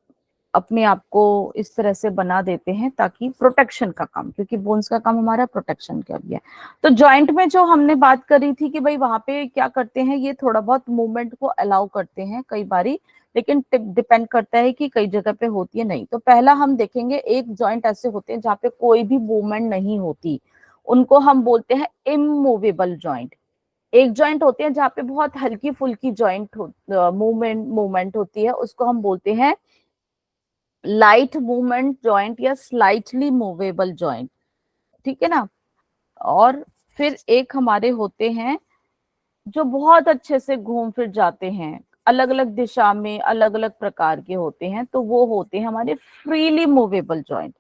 अपने आप को इस तरह से बना देते हैं ताकि प्रोटेक्शन का काम, क्योंकि बोन्स का काम हमारा प्रोटेक्शन का भी है। तो जॉइंट में जो हमने बात करी थी कि भाई वहां पे क्या करते हैं, ये थोड़ा बहुत मूवमेंट को अलाउ करते हैं कई बारी, लेकिन डिपेंड करता है कि कई जगह पे होती है नहीं। तो पहला हम देखेंगे, एक जॉइंट ऐसे होते हैं जहाँ पे कोई भी मूवमेंट नहीं होती, उनको हम बोलते हैं इमूवेबल जॉइंट। एक जॉइंट होते हैं जहाँ पे बहुत हल्की फुल्की जॉइंट मूवमेंट होती है, उसको हम बोलते हैं लाइट मूवमेंट जॉइंट या स्लाइटली मूवेबल जॉइंट, ठीक है ना। और फिर एक हमारे होते हैं जो बहुत अच्छे से घूम फिर जाते हैं, अलग अलग दिशा में अलग अलग प्रकार के होते हैं, तो वो होते हैं हमारे फ्रीली मूवेबल जॉइंट।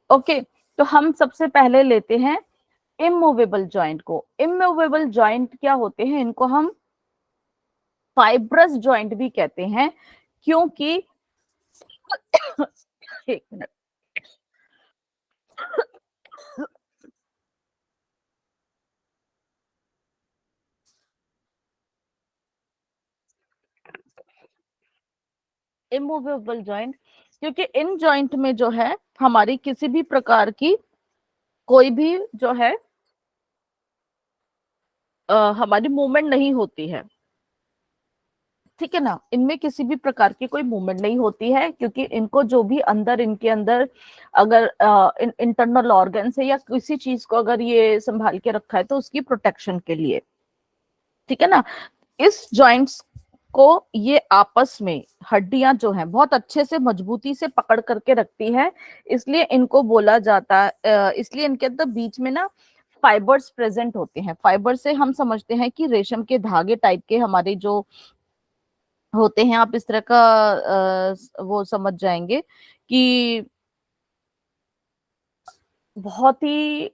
ओके, तो हम सबसे पहले लेते हैं इमूवेबल जॉइंट को। इमूवेबल जॉइंट क्या होते हैं, इनको हम फाइब्रस जॉइंट भी कहते हैं, क्योंकि एक मिनट, इमूवेबल जॉइंट, क्योंकि इन जॉइंट में जो है हमारी किसी भी प्रकार की कोई भी जो है हमारी मूवमेंट नहीं होती है, ठीक है ना। इनमें किसी भी प्रकार की कोई मूवमेंट नहीं होती है, क्योंकि इनको जो भी अंदर इनके अंदर अगर इंटरनल ऑर्गन है या किसी चीज को अगर ये संभाल के रखा है तो उसकी प्रोटेक्शन के लिए, ठीक है ना। इस जॉइंट्स को ये आपस में हड्डियां जो हैं बहुत अच्छे से मजबूती से पकड़ करके रखती है, इसलिए इनको बोला जाता है, इसलिए इनके अंदर बीच में ना फाइबर्स प्रेजेंट होते हैं। फाइबर से हम समझते हैं कि रेशम के धागे टाइप के हमारे जो होते हैं, आप इस तरह का वो समझ जाएंगे कि बहुत ही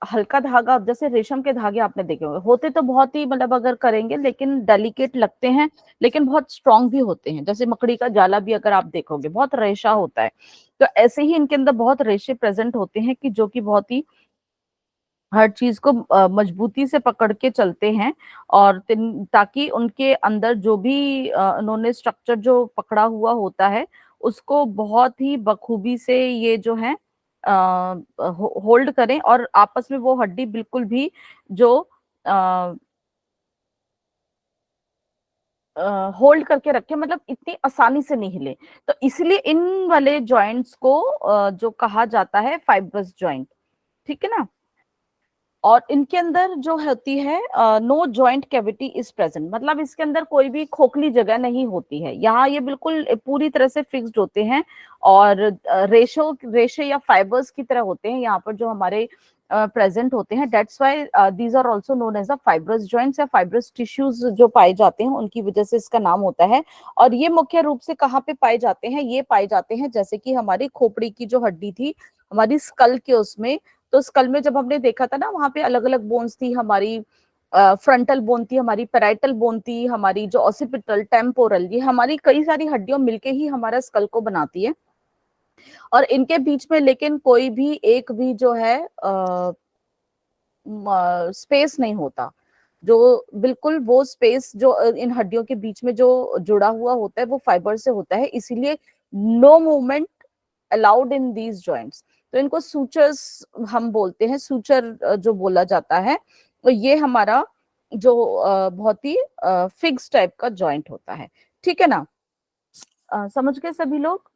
हल्का धागा, जैसे रेशम के धागे आपने देखे होंगे, होते तो बहुत ही मतलब अगर करेंगे लेकिन डेलिकेट लगते हैं, लेकिन बहुत स्ट्रांग भी होते हैं। जैसे मकड़ी का जाला भी अगर आप देखोगे बहुत रेशा होता है, तो ऐसे ही इनके अंदर बहुत रेशे प्रेजेंट होते हैं कि जो कि बहुत ही हर चीज को मजबूती से पकड़ के चलते हैं, और ताकि उनके अंदर जो भी उन्होंने स्ट्रक्चर जो पकड़ा हुआ होता है उसको बहुत ही बखूबी से ये जो है होल्ड करें, और आपस में वो हड्डी बिल्कुल भी जो होल्ड करके रखे, मतलब इतनी आसानी से नहीं हिले। तो इसलिए इन वाले जॉइंट्स को जो कहा जाता है फाइब्रस जॉइंट, ठीक है ना। और इनके अंदर जो होती है no joint cavity is present, मतलब इसके अंदर कोई भी खोखली जगह नहीं होती है। यहाँ ये बिल्कुल पूरी तरह से फिक्स्ड होते हैं और रेशे या फाइबर्स की तरह होते हैं यहाँ पर जो हमारे प्रेजेंट होते हैं। That's why these are also known as a fibrous joints या फाइब्रस टिश्यूज जो पाए जाते हैं, उनकी वजह से इसका नाम होता है। और ये मुख्य रूप से कहाँ पे पाए जाते हैं, ये पाए जाते हैं जैसे कि हमारी खोपड़ी की जो हड्डी थी हमारी स्कल के उसमें, तो स्कल में जब हमने देखा था ना वहां पे अलग अलग बोन्स थी, हमारी फ्रंटल बोन थी, हमारी पेराइटल बोन थी, हमारी जो ऑसिपिटल, टेम्पोरल, ये हमारी कई सारी हड्डियों मिलके ही हमारा स्कल को बनाती है। और इनके बीच में लेकिन कोई भी एक भी जो है स्पेस नहीं होता, जो बिल्कुल वो स्पेस जो इन हड्डियों के बीच में जो जुड़ा हुआ होता है वो फाइबर से होता है, इसीलिए no movement allowed in these joints. तो इनको सूचर्स हम बोलते हैं, सूचर जो बोला जाता है। तो ये हमारा जो बहुत ही फिक्स टाइप का जॉइंट होता है, ठीक है ना। समझ गए सभी लोग।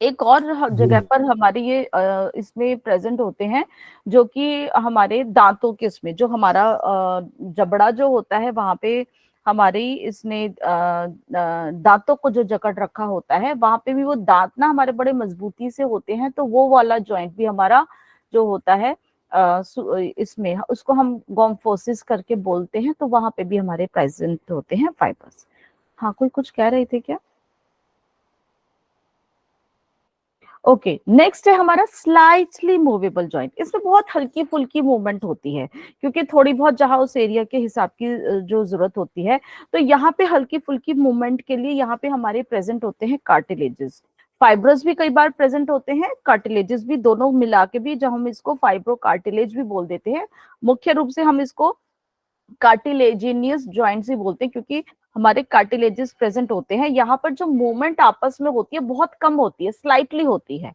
एक और जगह पर हमारे ये इसमें प्रेजेंट होते हैं जो कि हमारे दांतों के इसमें, जो हमारा जबड़ा जो होता है वहां पे हमारी इसने दांतों को जो जकड़ रखा होता है, वहां पे भी वो दांत ना हमारे बड़े मजबूती से होते हैं, तो वो वाला जॉइंट भी हमारा जो होता है इसमें उसको हम गोम्फोसिस करके बोलते हैं, तो वहां पे भी हमारे प्रेजेंट होते हैं फाइबर्स। हाँ, कोई कुछ कह रहे थे क्या? ओके, नेक्स्ट है हमारा स्लाइटली मूवेबल जॉइंट। इसमें बहुत हल्की फुल्की मूवमेंट होती है क्योंकि थोड़ी बहुत जहां उस एरिया के हिसाब की जो जरूरत होती है, तो यहाँ पे हल्की फुल्की मूवमेंट के लिए यहाँ पे हमारे प्रेजेंट होते हैं कार्टिलेजेस। फाइब्रस भी कई बार प्रेजेंट होते हैं, कार्टिलेजेस भी, दोनों मिला के भी जब हम इसको फाइब्रो कार्टिलेज भी बोल देते हैं। मुख्य रूप से हम इसको कार्टिलेजिनियस जॉइंट्स ही बोलते हैं क्योंकि हमारे कार्टिलेजेस प्रेजेंट होते हैं। यहाँ पर जो मूवमेंट आपस में होती है बहुत कम होती है, स्लाइटली होती है,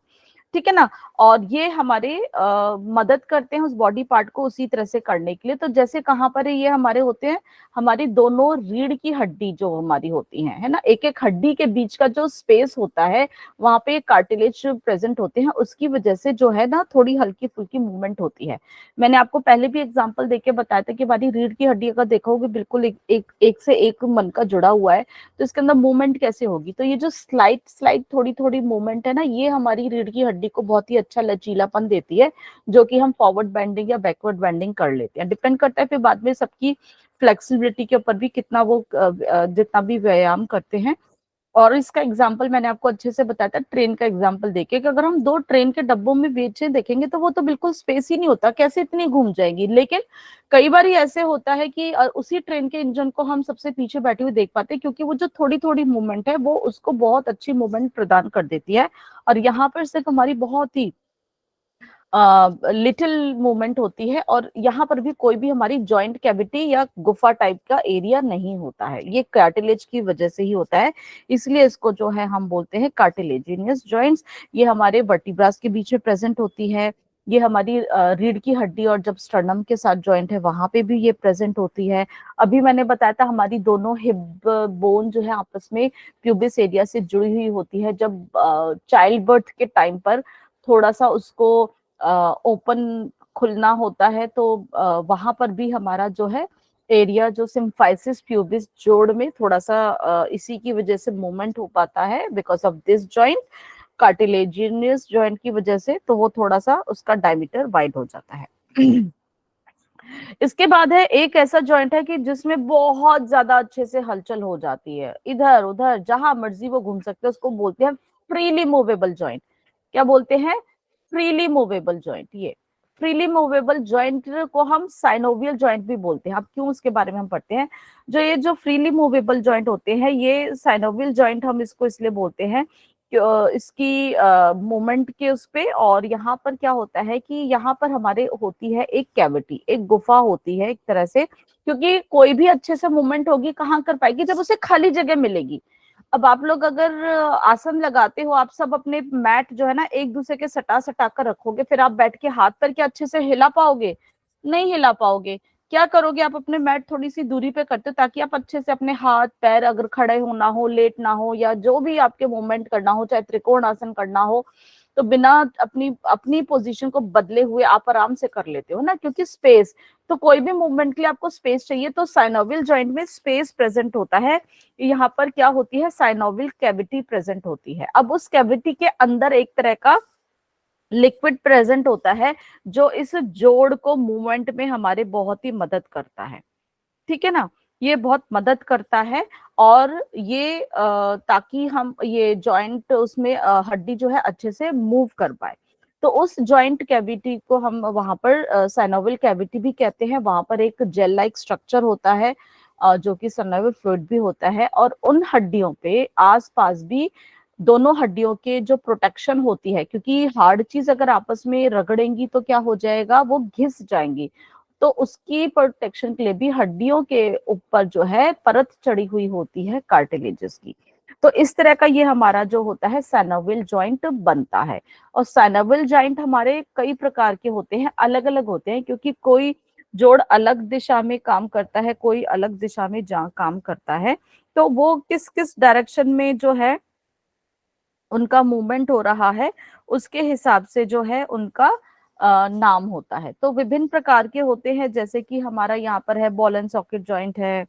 ठीक है ना। और ये हमारे मदद करते हैं उस बॉडी पार्ट को उसी तरह से करने के लिए। तो जैसे कहाँ पर है, ये हमारे होते हैं, हमारी दोनों रीढ़ की हड्डी जो हमारी होती है ना, एक एक हड्डी के बीच का जो स्पेस होता है वहां पे कार्टिलेज प्रेजेंट होते हैं, उसकी वजह से जो है ना थोड़ी हल्की फुल्की मूवमेंट होती है। मैंने आपको पहले भी एग्जाम्पल देके बताया था कि हमारी रीढ़ की हड्डी अगर देखोगे बिल्कुल एक से एक मन का जुड़ा हुआ है, तो इसके अंदर मूवमेंट कैसे होगी। तो ये जो स्लाइड थोड़ी थोड़ी मूवमेंट है ना, ये हमारी रीढ़ की हड्डी को बहुत ही अच्छा लचीलापन देती है, जो कि हम फॉरवर्ड बेंडिंग या बैकवर्ड बेंडिंग कर लेते हैं। डिपेंड करता है फिर बाद में सबकी फ्लेक्सिबिलिटी के ऊपर भी, कितना वो जितना भी व्यायाम करते हैं। और इसका एग्जाम्पल मैंने आपको अच्छे से बताया था ट्रेन का एग्जाम्पल देके, कि अगर हम दो ट्रेन के डब्बों में बीच देखेंगे तो वो तो बिल्कुल स्पेस ही नहीं होता, कैसे इतनी घूम जाएगी। लेकिन कई बार ऐसे होता है कि उसी ट्रेन के इंजन को हम सबसे पीछे बैठे हुए देख पाते हैं, क्योंकि वो जो थोड़ी थोड़ी मूवमेंट है वो उसको बहुत अच्छी मूवमेंट प्रदान कर देती है। और यहाँ पर सिर्फ हमारी बहुत ही लिटिल मूवमेंट होती है, और यहाँ पर भी कोई भी हमारी जॉइंट कैविटी या गुफा टाइप का एरिया नहीं होता है। ये कार्टिलेज की वजह से ही होता है, इसलिए इसको जो है हम बोलते हैं कार्टिलेजिनियस जॉइंट्स। ये हमारे वर्टिब्रास के बीच में प्रेजेंट होती है, ये हमारी रीढ़ की हड्डी और जब स्टर्नम के साथ जॉइंट है वहां पे भी ये प्रेजेंट होती है। अभी मैंने बताया था हमारी दोनों हिप बोन जो है आपस में प्यूबिस एरिया से जुड़ी हुई होती है। जब चाइल्ड बर्थ के टाइम पर थोड़ा सा उसको ओपन खुलना होता है, तो वहां पर भी हमारा जो है एरिया जो सिम्फाइसिस प्यूबिस जोड़ में थोड़ा सा इसी की वजह से मूवमेंट हो पाता है, because of this joint, cartilaginous joint की वजह से, तो वो थोड़ा सा उसका डायमीटर वाइड हो जाता है। इसके बाद है एक ऐसा जॉइंट है कि जिसमें बहुत ज्यादा अच्छे से हलचल हो जाती है, इधर उधर जहां मर्जी वो घूम सकते हैं, उसको बोलते हैं फ्रीली मूवेबल जॉइंट। क्या बोलते हैं? Freely movable joint. ये फ्रीली मूवेबल जॉइंट को हम साइनोवियल जॉइंट भी बोलते हैं। अब क्यों, उसके बारे में हम पढ़ते हैं। जो ये जो फ्रीली मूवेबल जॉइंट होते हैं, ये साइनोवियल जॉइंट हम इसको इसलिए बोलते हैं कि इसकी मूवमेंट के उस पे, और यहाँ पर क्या होता है कि यहाँ पर हमारे होती है एक कैविटी, एक गुफा होती है एक तरह से, क्योंकि कोई भी अच्छे से मूवमेंट होगी कहाँ कर पाएगी, जब उसे खाली जगह मिलेगी। अब आप लोग अगर आसन लगाते हो, आप सब अपने मैट जो है ना एक दूसरे के सटा सटा कर रखोगे, फिर आप बैठ के हाथ पर क्या अच्छे से हिला पाओगे? नहीं हिला पाओगे। क्या करोगे, आप अपने मैट थोड़ी सी दूरी पे करते हो ताकि आप अच्छे से अपने हाथ पैर, अगर खड़े होना हो, लेटना हो, या जो भी आपके मूवमेंट करना हो, चाहे त्रिकोण आसन करना हो, तो बिना अपनी अपनी पोजीशन को बदले हुए आप आराम से कर लेते हो ना, क्योंकि स्पेस, तो कोई भी मूवमेंट के लिए आपको स्पेस चाहिए, तो साइनोवियल जॉइंट में स्पेस प्रेजेंट होता है। यहाँ पर क्या होती है, साइनोवियल कैविटी प्रेजेंट होती है। अब उस कैविटी के अंदर एक तरह का लिक्विड प्रेजेंट होता है जो इस जोड़ को मूवमेंट में हमारे बहुत ही मदद करता है, ठीक है ना, ये बहुत मदद करता है। और ये ताकि हम ये जॉइंट उसमें हड्डी जो है अच्छे से मूव कर पाए, तो उस जॉइंट कैविटी को हम वहां पर साइनोवियल कैविटी भी कहते हैं। वहां पर एक जेल लाइक स्ट्रक्चर होता है जो कि साइनोवियल फ्लूइड भी होता है, और उन हड्डियों पे आसपास भी दोनों हड्डियों के जो प्रोटेक्शन होती है, क्योंकि हार्ड चीज अगर आपस में रगड़ेंगी तो क्या हो जाएगा, वो घिस जाएंगी, तो उसकी प्रोटेक्शन के लिए भी हड्डियों के ऊपर जो है परत चढ़ी हुई होती है कार्टिलेजेस की। तो इस तरह का ये हमारा जो होता है साइनोवियल जॉइंट बनता है। और साइनोवियल जॉइंट हमारे कई प्रकार के होते हैं, अलग अलग होते हैं, क्योंकि कोई जोड़ अलग दिशा में काम करता है, कोई अलग दिशा में काम करता है, तो वो किस किस डायरेक्शन में जो है उनका मूवमेंट हो रहा है, उसके हिसाब से जो है उनका नाम होता है। तो विभिन्न प्रकार के होते हैं, जैसे कि हमारा यहाँ पर है बॉल एंड सॉकेट जॉइंट है,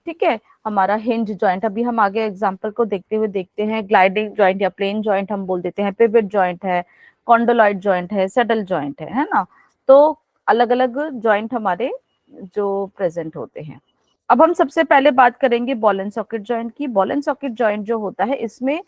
ठीक है, हमारा हिंज जॉइंट, अभी हम आगे एग्जांपल को देखते हुए देखते हैं, ग्लाइडिंग जॉइंट या प्लेन जॉइंट हम बोल देते हैं, पिवट जॉइंट है, कॉन्डोलॉइड जॉइंट है, सेडल जॉइंट है ना। तो अलग अलग जॉइंट हमारे जो प्रेजेंट होते हैं। अब हम सबसे पहले बात करेंगे बॉल एंड सॉकेट जॉइंट की। बॉल एंड सॉकेट जॉइंट जो होता है, इसमें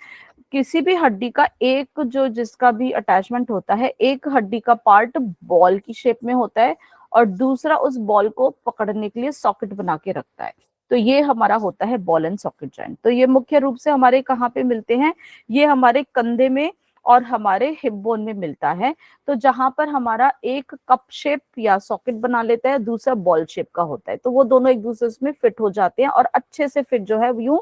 किसी भी हड्डी का एक जो जिसका भी अटैचमेंट होता है, एक हड्डी का पार्ट बॉल की शेप में होता है और दूसरा उस बॉल को पकड़ने के लिए सॉकेट बना के रखता है। तो ये हमारा होता है बॉल एंड सॉकेट जॉइंट। तो ये मुख्य रूप से हमारे कहाँ पे मिलते हैं, ये हमारे कंधे में और हमारे हिप बोन में मिलता है। तो जहां पर हमारा एक कप शेप या सॉकेट बना लेता है, दूसरा बॉल शेप का होता है, तो वो दोनों एक दूसरे में फिट हो जाते हैं और अच्छे से फिट जो है यूं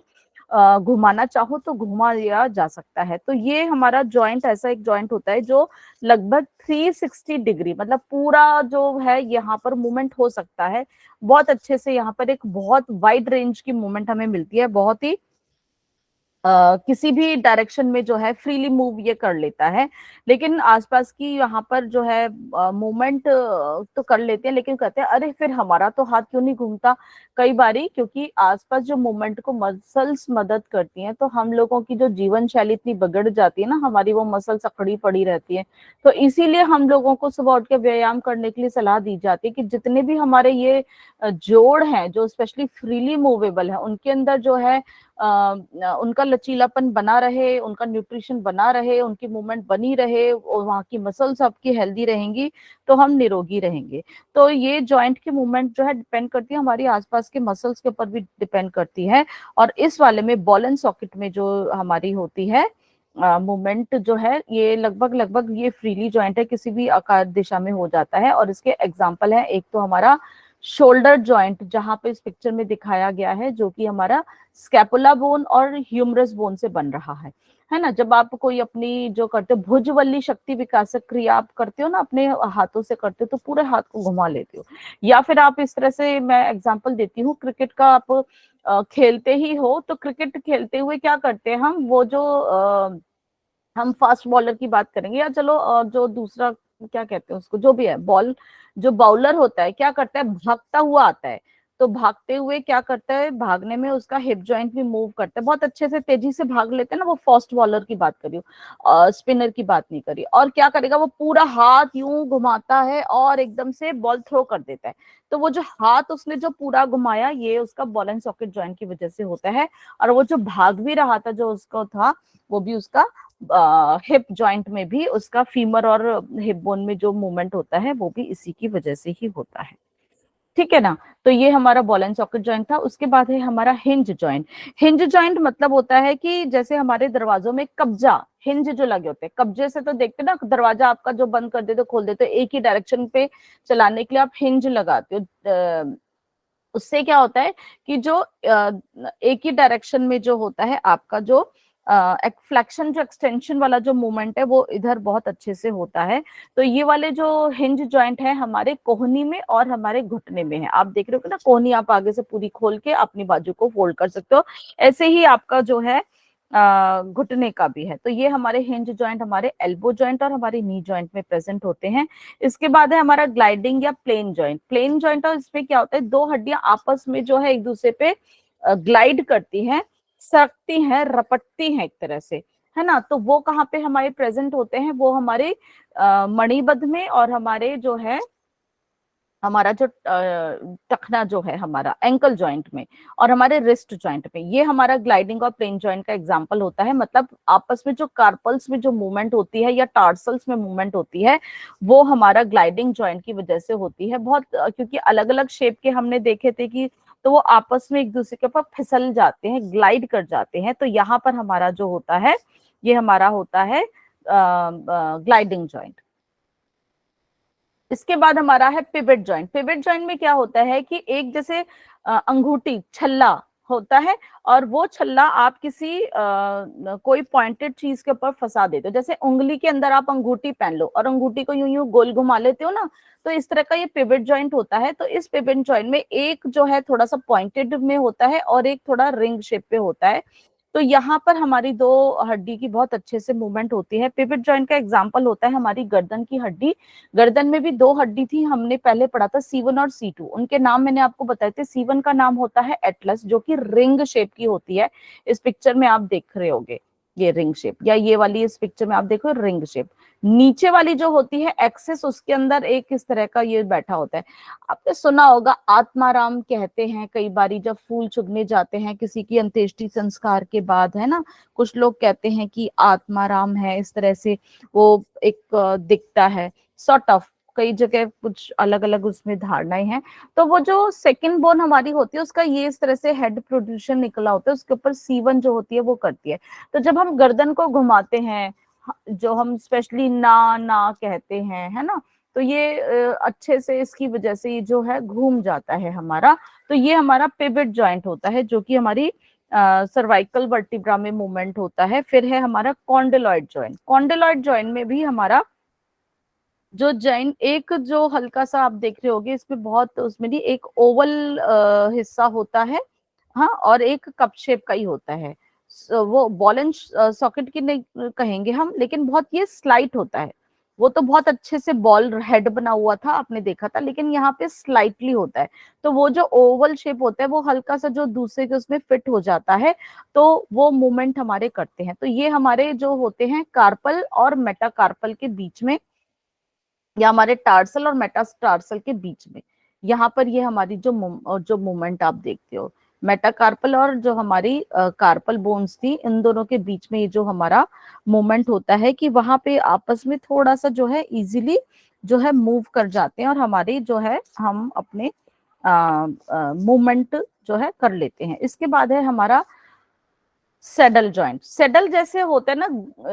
घुमाना चाहो तो घुमा लिया जा सकता है। तो ये हमारा जॉइंट ऐसा एक जॉइंट होता है जो लगभग 360 डिग्री, मतलब पूरा जो है यहाँ पर मूवमेंट हो सकता है बहुत अच्छे से। यहाँ पर एक बहुत वाइड रेंज की मूवमेंट हमें मिलती है, बहुत ही किसी भी डायरेक्शन में जो है फ्रीली मूव ये कर लेता है। लेकिन आसपास की यहाँ पर जो है मूवमेंट तो कर लेते हैं, लेकिन कहते हैं अरे फिर हमारा तो हाथ क्यों नहीं घूमता। कई बारी क्योंकि आसपास जो मूवमेंट को मसल्स मदद करती हैं, तो हम लोगों की जो जीवन शैली इतनी बिगड़ जाती है ना, हमारी वो मसल्स अकड़ी पड़ी रहती है। तो इसीलिए हम लोगों को सुबह उठ के व्यायाम करने के लिए सलाह दी जाती है कि जितने भी हमारे ये जोड़ हैं जो स्पेशली फ्रीली मूवेबल है, उनके अंदर जो है उनका लचीलापन बना रहे, उनका न्यूट्रिशन बना रहे, उनकी मूवमेंट बनी रहे, और वहाँ की मसल्स आपकी हेल्दी रहेंगी तो हम निरोगी रहेंगे। तो ये जॉइंट की मूवमेंट जो है डिपेंड करती है हमारी आसपास के मसल्स के ऊपर भी डिपेंड करती है। और इस वाले में बॉल एंड सॉकेट में जो हमारी होती है मूवमेंट जो है, ये लगभग लगभग ये फ्रीली जॉइंट है, किसी भी आकार दिशा में हो जाता है। और इसके एग्जाम्पल है, एक तो हमारा शोल्डर जॉइंट जहां पे इस पिक्चर में दिखाया गया है, जो कि हमारा स्कैपुला बोन और ह्यूमरस बोन से बन रहा है ना। जब आप कोई अपनी जो करते हो भुजवल्ली शक्ति विकासक क्रिया आप करते हो ना, अपने हाथों से करते हो, तो पूरे हाथ को घुमा लेते हो। या फिर आप इस तरह से, मैं एग्जांपल देती हूँ, क्रिकेट का आप खेलते ही हो, तो क्रिकेट खेलते हुए क्या करते हैं हम, वो जो हम फास्ट बॉलर की बात करेंगे, या चलो जो दूसरा क्या कहते हैं उसको, जो भी है बॉल, जो बाउलर होता है क्या करता है, भागता हुआ आता है। तो भागते हुए क्या करता है, भागने में उसका हिप जॉइंट भी मूव करता है, बहुत अच्छे से तेजी से भाग लेते हैं ना। वो फास्ट बॉलर की बात करी, स्पिनर की बात नहीं करी। और क्या करेगा, वो पूरा हाथ यूं घुमाता है और एकदम से बॉल थ्रो कर देता है। तो वो जो हाथ उसने जो पूरा घुमाया, ये उसका बॉल एंड सॉकेट जॉइंट की वजह से होता है। और वो जो भाग भी रहा था जो उसको था, वो भी उसका हिप जॉइंट में भी उसका फीमर और हिप बोन में जो मूवमेंट होता है, वो भी इसी की वजह से ही होता है, ठीक है ना। तो ये हमारा बॉल एंड सॉकेट जॉइंट था। उसके बाद है हमारा हिंज जॉइंट। हिंज जॉइंट मतलब होता है कि जैसे हमारे दरवाजों में कब्जा, हिंज जो लगे होते हैं, कब्जे से तो देखते ना, दरवाजा आपका जो बंद कर देते हो खोल देते हो, एक ही डायरेक्शन पे चलाने के लिए आप हिंज लगाते हो। उससे क्या होता है कि जो एक ही डायरेक्शन में जो होता है आपका जो फ्लेक्शन जो एक्सटेंशन वाला जो मूवमेंट है वो इधर बहुत अच्छे से होता है। तो ये वाले जो हिंज जॉइंट है हमारे कोहनी में और हमारे घुटने में है। आप देख रहे हो ना, कोहनी आप आगे से पूरी खोल के अपनी बाजू को फोल्ड कर सकते हो, ऐसे ही आपका जो है घुटने का भी है। तो ये हमारे हिंज जॉइंट हमारे एल्बो जॉइंट और हमारे नी जॉइंट में प्रेजेंट होते हैं। इसके बाद है हमारा ग्लाइडिंग या प्लेन जॉइंट। प्लेन जॉइंट और इसमें क्या होता है, दो हड्डियां आपस में जो है एक दूसरे पे ग्लाइड करती हैं, सरकती हैं, रपटती हैं एक तरह से, है ना। तो वो कहाँ पे हमारे प्रेजेंट होते हैं, वो हमारे मणिबद्ध में और हमारे जो है हमारा जो टखना जो है हमारा एंकल जॉइंट में और हमारे रिस्ट जॉइंट में। ये हमारा ग्लाइडिंग और प्लेन जॉइंट का एग्जांपल होता है। मतलब आपस में जो कार्पल्स में जो मूवमेंट होती है या टार्सल्स में मूवमेंट होती है वो हमारा ग्लाइडिंग जॉइंट की वजह से होती है। बहुत क्योंकि अलग अलग शेप के हमने देखे थे कि तो वो आपस में एक दूसरे के ऊपर फिसल जाते हैं, ग्लाइड कर जाते हैं। तो यहाँ पर हमारा जो होता है ये हमारा होता है ग्लाइडिंग जॉइंट। इसके बाद हमारा है पिवट जॉइंट। पिवट जॉइंट में क्या होता है कि एक जैसे अंगूठी छल्ला होता है और वो छल्ला आप किसी कोई पॉइंटेड चीज के ऊपर फंसा देते हो। जैसे उंगली के अंदर आप अंगूठी पहन लो और अंगूठी को यूं यूं गोल घुमा लेते हो ना, तो इस तरह का ये पिवट जॉइंट होता है। तो इस पिवट जॉइंट में एक जो है थोड़ा सा पॉइंटेड में होता है और एक थोड़ा रिंग शेप पे होता है। तो यहाँ पर हमारी दो हड्डी की बहुत अच्छे से मूवमेंट होती है। पिवट जॉइंट का एग्जांपल होता है हमारी गर्दन की हड्डी। गर्दन में भी दो हड्डी थी, हमने पहले पढ़ा था C1 और C2। उनके नाम मैंने आपको बताए थे। C1 का नाम होता है एटलस, जो कि रिंग शेप की होती है। इस पिक्चर में आप देख रहे होगे ये रिंग शेप, या ये वाली इस पिक्चर में आप देखो रिंग शेप। नीचे वाली जो होती है एक्सिस, उसके अंदर एक इस तरह का ये बैठा होता है। आपने सुना होगा आत्माराम कहते हैं कई बारी जब फूल चुगने जाते हैं किसी की अंत्येष्टि संस्कार के बाद, है ना। कुछ लोग कहते हैं कि आत्माराम है, इस तरह से वो एक दिखता है सॉर्ट ऑफ। कई जगह कुछ अलग अलग उसमें धारणाएं हैं। तो वो जो सेकंड बोन हमारी होती है उसका ये इस तरह से हेड प्रोड्यूशन निकला होता है, उसके ऊपर C1 जो होती है वो करती है। तो जब हम गर्दन को घुमाते हैं, जो हम स्पेशली ना ना कहते हैं, है ना, तो ये अच्छे से इसकी वजह से ये जो है घूम जाता है हमारा। तो ये हमारा पिवट जॉइंट होता है जो कि हमारी सर्वाइकल वर्टिब्रा में मूवमेंट होता है। फिर है हमारा कॉन्डिलॉइड जॉइंट। कॉन्डिलॉइड जॉइंट में भी हमारा जो जॉइंट एक जो हल्का सा आप देख रहे होगे इसमें बहुत, उसमें भी एक ओवल हिस्सा होता है, हाँ, और एक कप शेप का ही होता है। वो बॉल एंड सॉकेट की नहीं कहेंगे हम, लेकिन बहुत ये स्लाइट होता है। वो तो बहुत अच्छे से बॉल हेड बना हुआ था, आपने देखा था, लेकिन यहाँ पे स्लाइटली होता है। तो वो जो ओवल शेप होता है वो हल्का सा जो दूसरे के उसमें फिट हो जाता है, तो वो मूवमेंट हमारे करते हैं। तो ये हमारे जो होते हैं कार्पल और मेटाकार्पल के बीच में, या हमारे टार्सल और मेटाटार्सल के बीच में, यहाँ पर ये हमारी जो मूवमेंट आप देखते हो, मेटाकार्पल और जो हमारी कार्पल बोन्स थी, इन दोनों के बीच में ये जो हमारा मूवमेंट होता है कि वहां पे आपस में थोड़ा सा जो है इजीली जो है मूव कर जाते हैं और हमारी जो है हम अपने मूवमेंट जो है कर लेते हैं। इसके बाद है हमारा सेडल जॉइंट। सेडल जैसे होते हैं ना,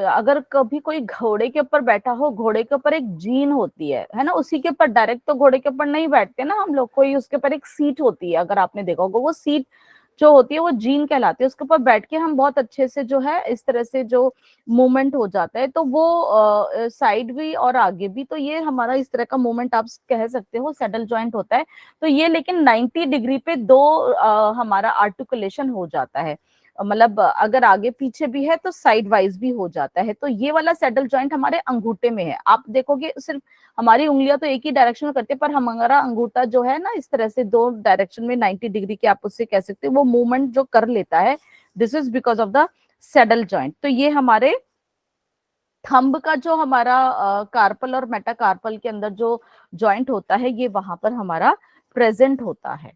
अगर कभी कोई घोड़े के ऊपर बैठा हो, घोड़े के ऊपर एक जीन होती है ना, उसी के ऊपर डायरेक्ट तो घोड़े के ऊपर नहीं बैठते ना हम लोग, कोई उसके ऊपर एक सीट होती है, अगर आपने देखा होगा, वो सीट जो होती है वो जीन कहलाती है। उसके ऊपर बैठ के हम बहुत अच्छे से जो है इस तरह से जो मूवमेंट हो जाता है, तो वो साइड भी और आगे भी, तो ये हमारा इस तरह का मूवमेंट आप कह सकते हो सेडल जॉइंट होता है। तो ये लेकिन 90 डिग्री पे दो हमारा आर्टिकुलेशन हो जाता है, मतलब अगर आगे पीछे भी है तो साइड वाइज भी हो जाता है। तो ये वाला सेडल जॉइंट हमारे अंगूठे में है। आप देखोगे सिर्फ हमारी उंगलियां तो एक ही डायरेक्शन में करते हैं, पर हमारा अंगूठा जो है ना इस तरह से दो डायरेक्शन में 90 डिग्री के आप उससे कह सकते हो वो मूवमेंट जो कर लेता है, this is because of the saddle joint. तो ये हमारे थंब का जो हमारा कार्पल और मेटाकार्पल के अंदर जो जॉइंट होता है ये वहां पर हमारा प्रेजेंट होता है।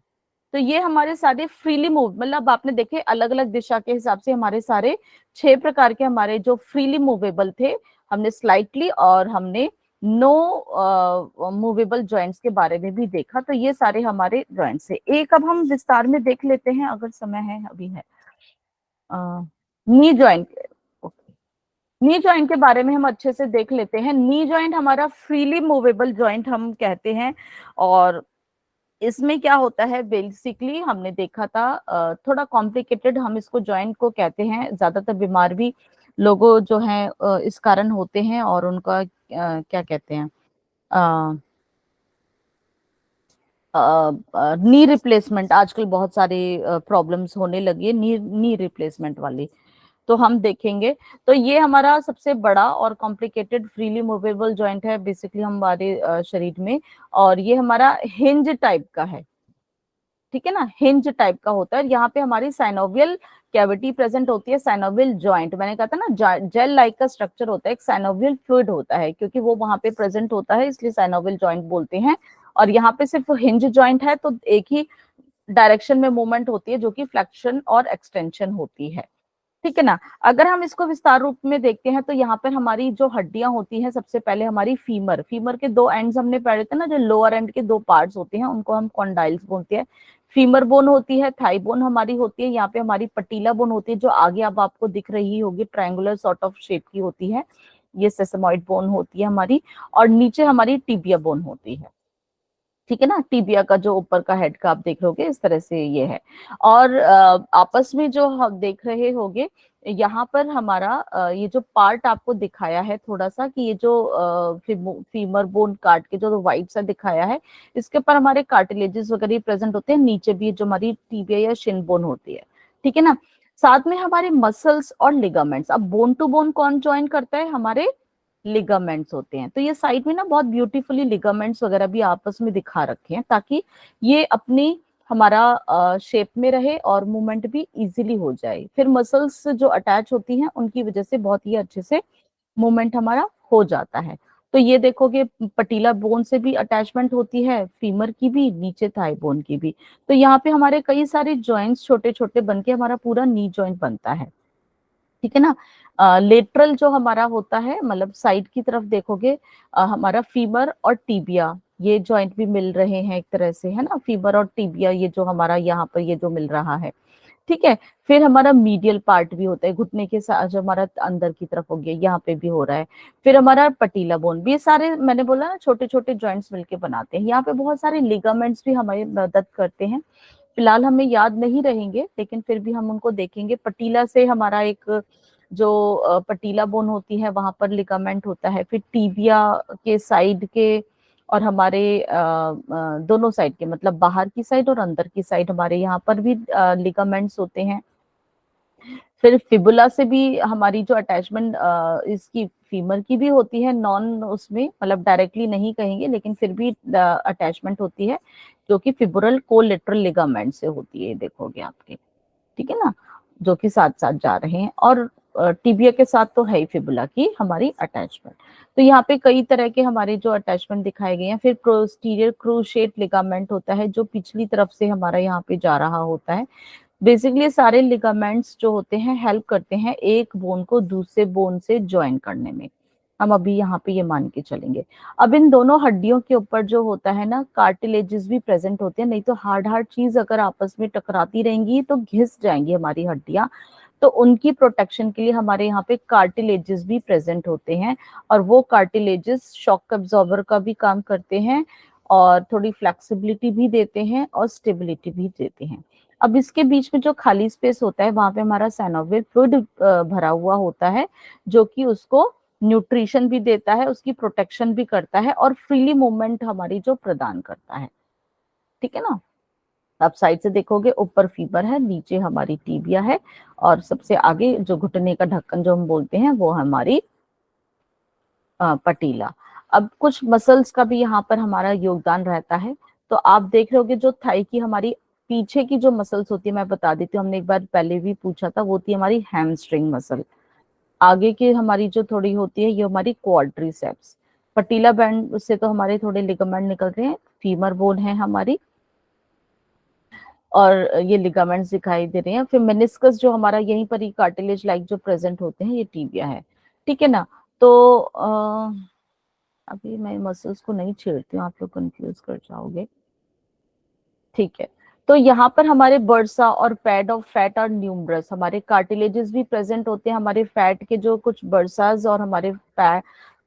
तो ये हमारे सारे फ्रीली मूव, मतलब आपने देखे अलग अलग दिशा के हिसाब से हमारे सारे 6 प्रकार के हमारे जो फ्रीली मूवेबल थे, हमने स्लाइटली और हमने नो मूवेबल जॉइंट्स के बारे में भी देखा। तो ये सारे हमारे जॉइंट्स है। एक अब हम विस्तार में देख लेते हैं अगर समय है, अभी है नी जॉइंट। नी जॉइंट के बारे में हम अच्छे से देख लेते हैं। नी जॉइंट हमारा फ्रीली मूवेबल जॉइंट हम कहते हैं, और इसमें क्या होता है बेसिकली हमने देखा था, थोड़ा कॉम्प्लिकेटेड हम इसको जॉइंट को कहते हैं, ज्यादातर बीमार भी लोगों जो हैं इस कारण होते हैं, और उनका क्या कहते हैं नी रिप्लेसमेंट, आजकल बहुत सारे प्रॉब्लम्स होने लगी है नी रिप्लेसमेंट वाली, तो हम देखेंगे। तो ये हमारा सबसे बड़ा और कॉम्प्लिकेटेड फ्रीली मूवेबल जॉइंट है बेसिकली हमारे शरीर में, और ये हमारा हिंज टाइप का है, ठीक है ना, हिंज टाइप का होता है। यहाँ पे हमारी साइनोवियल कैविटी प्रेजेंट होती है, साइनोवियल जॉइंट, मैंने कहा था ना जेल लाइक का स्ट्रक्चर होता है, एक साइनोवियल फ्लूइड होता है, क्योंकि वो वहां पे प्रेजेंट होता है इसलिए साइनोवियल जॉइंट बोलते हैं। और यहाँ पे सिर्फ हिंज जॉइंट है, तो एक ही डायरेक्शन में मूवमेंट होती है जो कि फ्लेक्शन और एक्सटेंशन होती है, ठीक है ना। अगर हम इसको विस्तार रूप में देखते हैं तो यहाँ पर हमारी जो हड्डियां होती हैं, सबसे पहले हमारी फीमर, फीमर के दो एंड्स हमने पढ़े थे ना, जो लोअर एंड के दो पार्ट्स होते हैं उनको हम कॉन्डाइल्स बोलते हैं। फीमर बोन होती है, थाई बोन हमारी होती है, यहाँ पे हमारी पटीला बोन होती है जो आगे अब आपको दिख रही होगी, ट्रायंगुलर सॉर्ट ऑफ शेप की होती है, ये सेसमॉइड बोन होती है हमारी, और नीचे हमारी टिबिया बोन होती है, ठीक है ना। टिबिया का जो ऊपर का हेड का आप देख रहे होगे इस तरह से ये है। और आपस में जो हम देख रहे होगे यहाँ पर हमारा ये जो पार्ट आपको दिखाया है थोड़ा सा, कि ये जो फीमर बोन काट के जो व्हाइट सा दिखाया है, इसके ऊपर हमारे कार्टिलेजेस वगैरह प्रेजेंट होते हैं, नीचे भी जो हमारी टिबिया या शिन बोन होती है, ठीक है ना। साथ में हमारे मसल्स और लिगामेंट्स, अब बोन टू बोन कौन ज्वाइन करता है, हमारे लिगामेंट्स होते हैं। तो ये साइड में ना बहुत ब्यूटीफुली लिगामेंट्स वगैरह भी आपस में दिखा रखे हैं, ताकि ये अपनी हमारा शेप में रहे और मूवमेंट भी इजीली हो जाए। फिर मसल्स जो अटैच होती हैं उनकी वजह से बहुत ही अच्छे से मूवमेंट हमारा हो जाता है। तो ये देखोगे पटीला बोन से भी अटैचमेंट होती है, फीमर की भी, नीचे थाई बोन की भी। तो यहाँ पे हमारे कई सारे जॉइंट्स छोटे छोटे बनके हमारा पूरा नी जॉइंट बनता है, ठीक है ना। लेटरल जो हमारा होता है, मतलब साइड की तरफ देखोगे हमारा फीमर और टीबिया, ये जॉइंट भी मिल रहे हैं एक तरह से, है ना, फीमर और टीबिया, ये जो हमारा यहाँ पर ये जो मिल रहा है, ठीक है। फिर हमारा मीडियल पार्ट भी होता है, घुटने के साथ जो हमारा अंदर की तरफ हो गया, यहाँ पे भी हो रहा है। फिर हमारा पटीला बोन भी, ये सारे मैंने बोला ना छोटे छोटे जॉइंट्स मिलके बनाते हैं। यहाँ पे बहुत सारे लिगामेंट्स भी हमारी मदद करते हैं, फिलहाल हमें याद नहीं रहेंगे लेकिन फिर भी हम उनको देखेंगे। पटीला से हमारा एक जो पटीला बोन होती है वहां पर लिगामेंट होता है, फिर टीबिया के साइड के और हमारे दोनों साइड के, मतलब बाहर की साइड और अंदर की साइड, हमारे यहाँ पर भी लिगामेंट्स होते हैं। फिर फिबुला से भी हमारी जो अटैचमेंट इसकी फीमर की भी होती है, नॉन उसमें मतलब डायरेक्टली नहीं कहेंगे लेकिन फिर भी अटैचमेंट होती है, जो कि फिबुरल कोलेटरल लिगामेंट से होती है, देखोगे आपके, ठीक है ना, जो कि साथ साथ जा रहे हैं। और टिबिया के साथ तो है ही फिबुला की हमारी अटैचमेंट। तो यहाँ पे कई तरह के हमारे जो अटैचमेंट दिखाए गए हैं। फिर पोस्टीरियर क्रूशिएट लिगामेंट होता है जो पिछली तरफ से हमारा यहाँ पे जा रहा होता है। बेसिकली सारे लिगामेंट्स जो होते हैं हेल्प करते हैं एक बोन को दूसरे बोन से ज्वाइन करने में, हम अभी यहाँ पे ये मान के चलेंगे। अब इन दोनों हड्डियों के ऊपर जो होता है ना, कार्टिलेजेस भी प्रेजेंट होते हैं, नहीं तो हार्ड हार्ड चीज अगर आपस में टकराती रहेंगी तो घिस जाएंगी हमारी हड्डियां। तो उनकी प्रोटेक्शन के लिए हमारे यहाँ पे कार्टिलेजेस भी प्रेजेंट होते हैं, और वो कार्टिलेजेस शॉक एब्जॉर्बर का भी काम करते हैं, और थोड़ी फ्लेक्सिबिलिटी भी देते हैं और स्टेबिलिटी भी देते हैं। अब इसके बीच में जो खाली स्पेस होता है वहां पे हमारा साइनोवियल फ्लूइड भरा हुआ होता है, जो कि उसको न्यूट्रिशन भी देता है, उसकी प्रोटेक्शन भी करता है, और फ्रीली मूवमेंट हमारी जो प्रदान करता है, ठीक है ना। आप साइड से देखोगे ऊपर फीबर है, नीचे हमारी टीबिया है, और सबसे आगे जो घुटने का ढक्कन जो हम बोलते हैं वो हमारी पटीला। अब कुछ मसल्स का भी यहाँ पर हमारा योगदान रहता है। तो आप देख रहे होगे जो थाई की हमारी पीछे की जो मसल्स होती है, मैं बता देती हूँ, हमने एक बार पहले भी पूछा था, वो होती है हमारी हैमस्ट्रिंग मसल। आगे की हमारी जो थोड़ी होती है ये हमारी क्वाड्रिसेप्स। पटीला बैंड से तो हमारे थोड़े लिगामेंट निकल रहे हैं, फीमर बोन है हमारी, और ये लिगामेंट्स दिखाई दे रहे हैं। फिर मेनिस्कस जो हमारा यहीं पर ही कार्टिलेज लाइक जो प्रेजेंट होते हैं, ये टीबिया है, ठीक है ना। तो अभी मैं मसल्स को नहीं छेड़ती हूँ, आप लोग कंफ्यूज कर जाओगे, ठीक है। तो यहाँ पर हमारे बर्सा और पैड ऑफ फैट और न्यूमरस, हमारे कार्टिलेजेस भी प्रेजेंट होते हैं, हमारे फैट के जो कुछ बर्साज और हमारे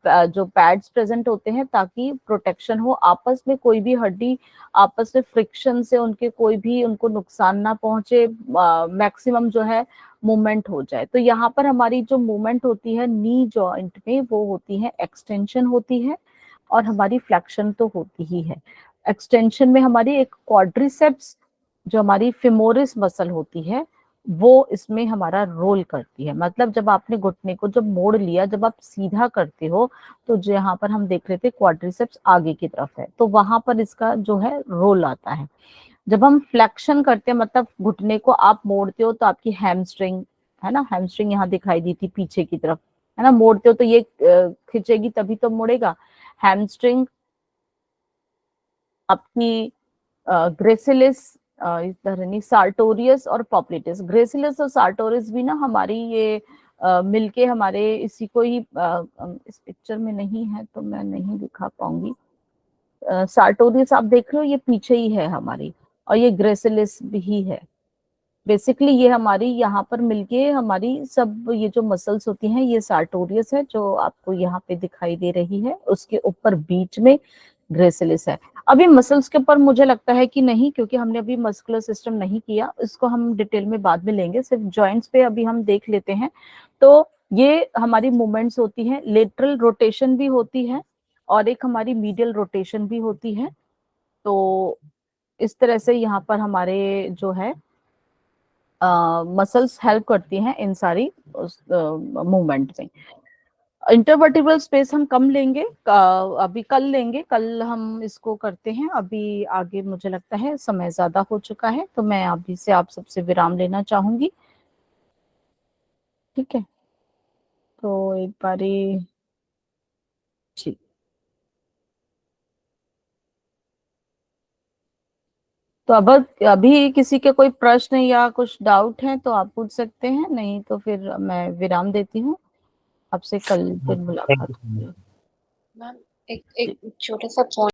जो पैड्स प्रेजेंट होते हैं ताकि प्रोटेक्शन हो, आपस में कोई भी हड्डी आपस में फ्रिक्शन से उनके कोई भी उनको नुकसान ना पहुंचे, मैक्सिमम जो है मूवमेंट हो जाए। तो यहाँ पर हमारी जो मूवमेंट होती है नी जॉइंट में वो होती है एक्सटेंशन होती है और हमारी फ्लेक्शन तो होती ही है। एक्सटेंशन में हमारी एक क्वाड्रिसेप्स जो हमारी फिमोरिस मसल होती है वो इसमें हमारा रोल करती है। मतलब जब आपने घुटने को जब मोड़ लिया, जब आप सीधा करते हो तो जो यहाँ पर हम देख रहे थे क्वाड्रिसेप्स आगे की तरफ है, तो वहां पर इसका जो है रोल आता है। जब हम फ्लेक्शन करते हैं मतलब घुटने को आप मोड़ते हो तो आपकी हैमस्ट्रिंग है ना, हैमस्ट्रिंग यहाँ दिखाई दी थी पीछे की तरफ है ना, मोड़ते हो तो ये खिंचेगी तभी तो मुड़ेगा। हैमस्ट्रिंग आपकी ग्रेसिलिस, इधर सार्टोरियस और पॉप्लिटिस। ग्रेसिलिस और सार्टोरिस भी ना हमारी ये मिलके हमारे इसी को ही इस पिक्चर में नहीं है तो मैं नहीं दिखा पाऊंगी। सार्टोरियस आप देख रहे हो ये पीछे ही है हमारी, और ये ग्रेसिलिस भी है। बेसिकली ये हमारी यहाँ पर मिलके हमारी सब ये जो मसल्स होती हैं ये सार्टोरियस है जो आपको यहाँ पे दिखाई दे रही है, उसके ऊपर बीच में ग्रेसिलिस है। अभी मसल्स के ऊपर मुझे लगता है कि नहीं, क्योंकि हमने अभी मस्कुलर सिस्टम नहीं किया, इसको हम डिटेल में बाद में लेंगे, सिर्फ जॉइंट्स पे अभी हम देख लेते हैं। तो ये हमारी मूवमेंट्स होती हैं, लेटरल रोटेशन भी होती है और एक हमारी मीडियल रोटेशन भी होती है। तो इस तरह से यहाँ पर हमारे जो है मसल्स हेल्प करती हैं इन सारी मूवमेंट में। इंटरवर्टिब्रल स्पेस हम कम लेंगे, अभी कल लेंगे, कल हम इसको करते हैं। अभी आगे मुझे लगता है समय ज्यादा हो चुका है तो मैं अभी से आप सबसे विराम लेना चाहूंगी, ठीक है। तो एक बारी जी, तो अब अभी किसी के कोई प्रश्न या कुछ डाउट है तो आप पूछ सकते हैं, नहीं तो फिर मैं विराम देती हूँ, आपसे कल फिर मुलाकात होगी। मैम एक छोटा सा पॉइंट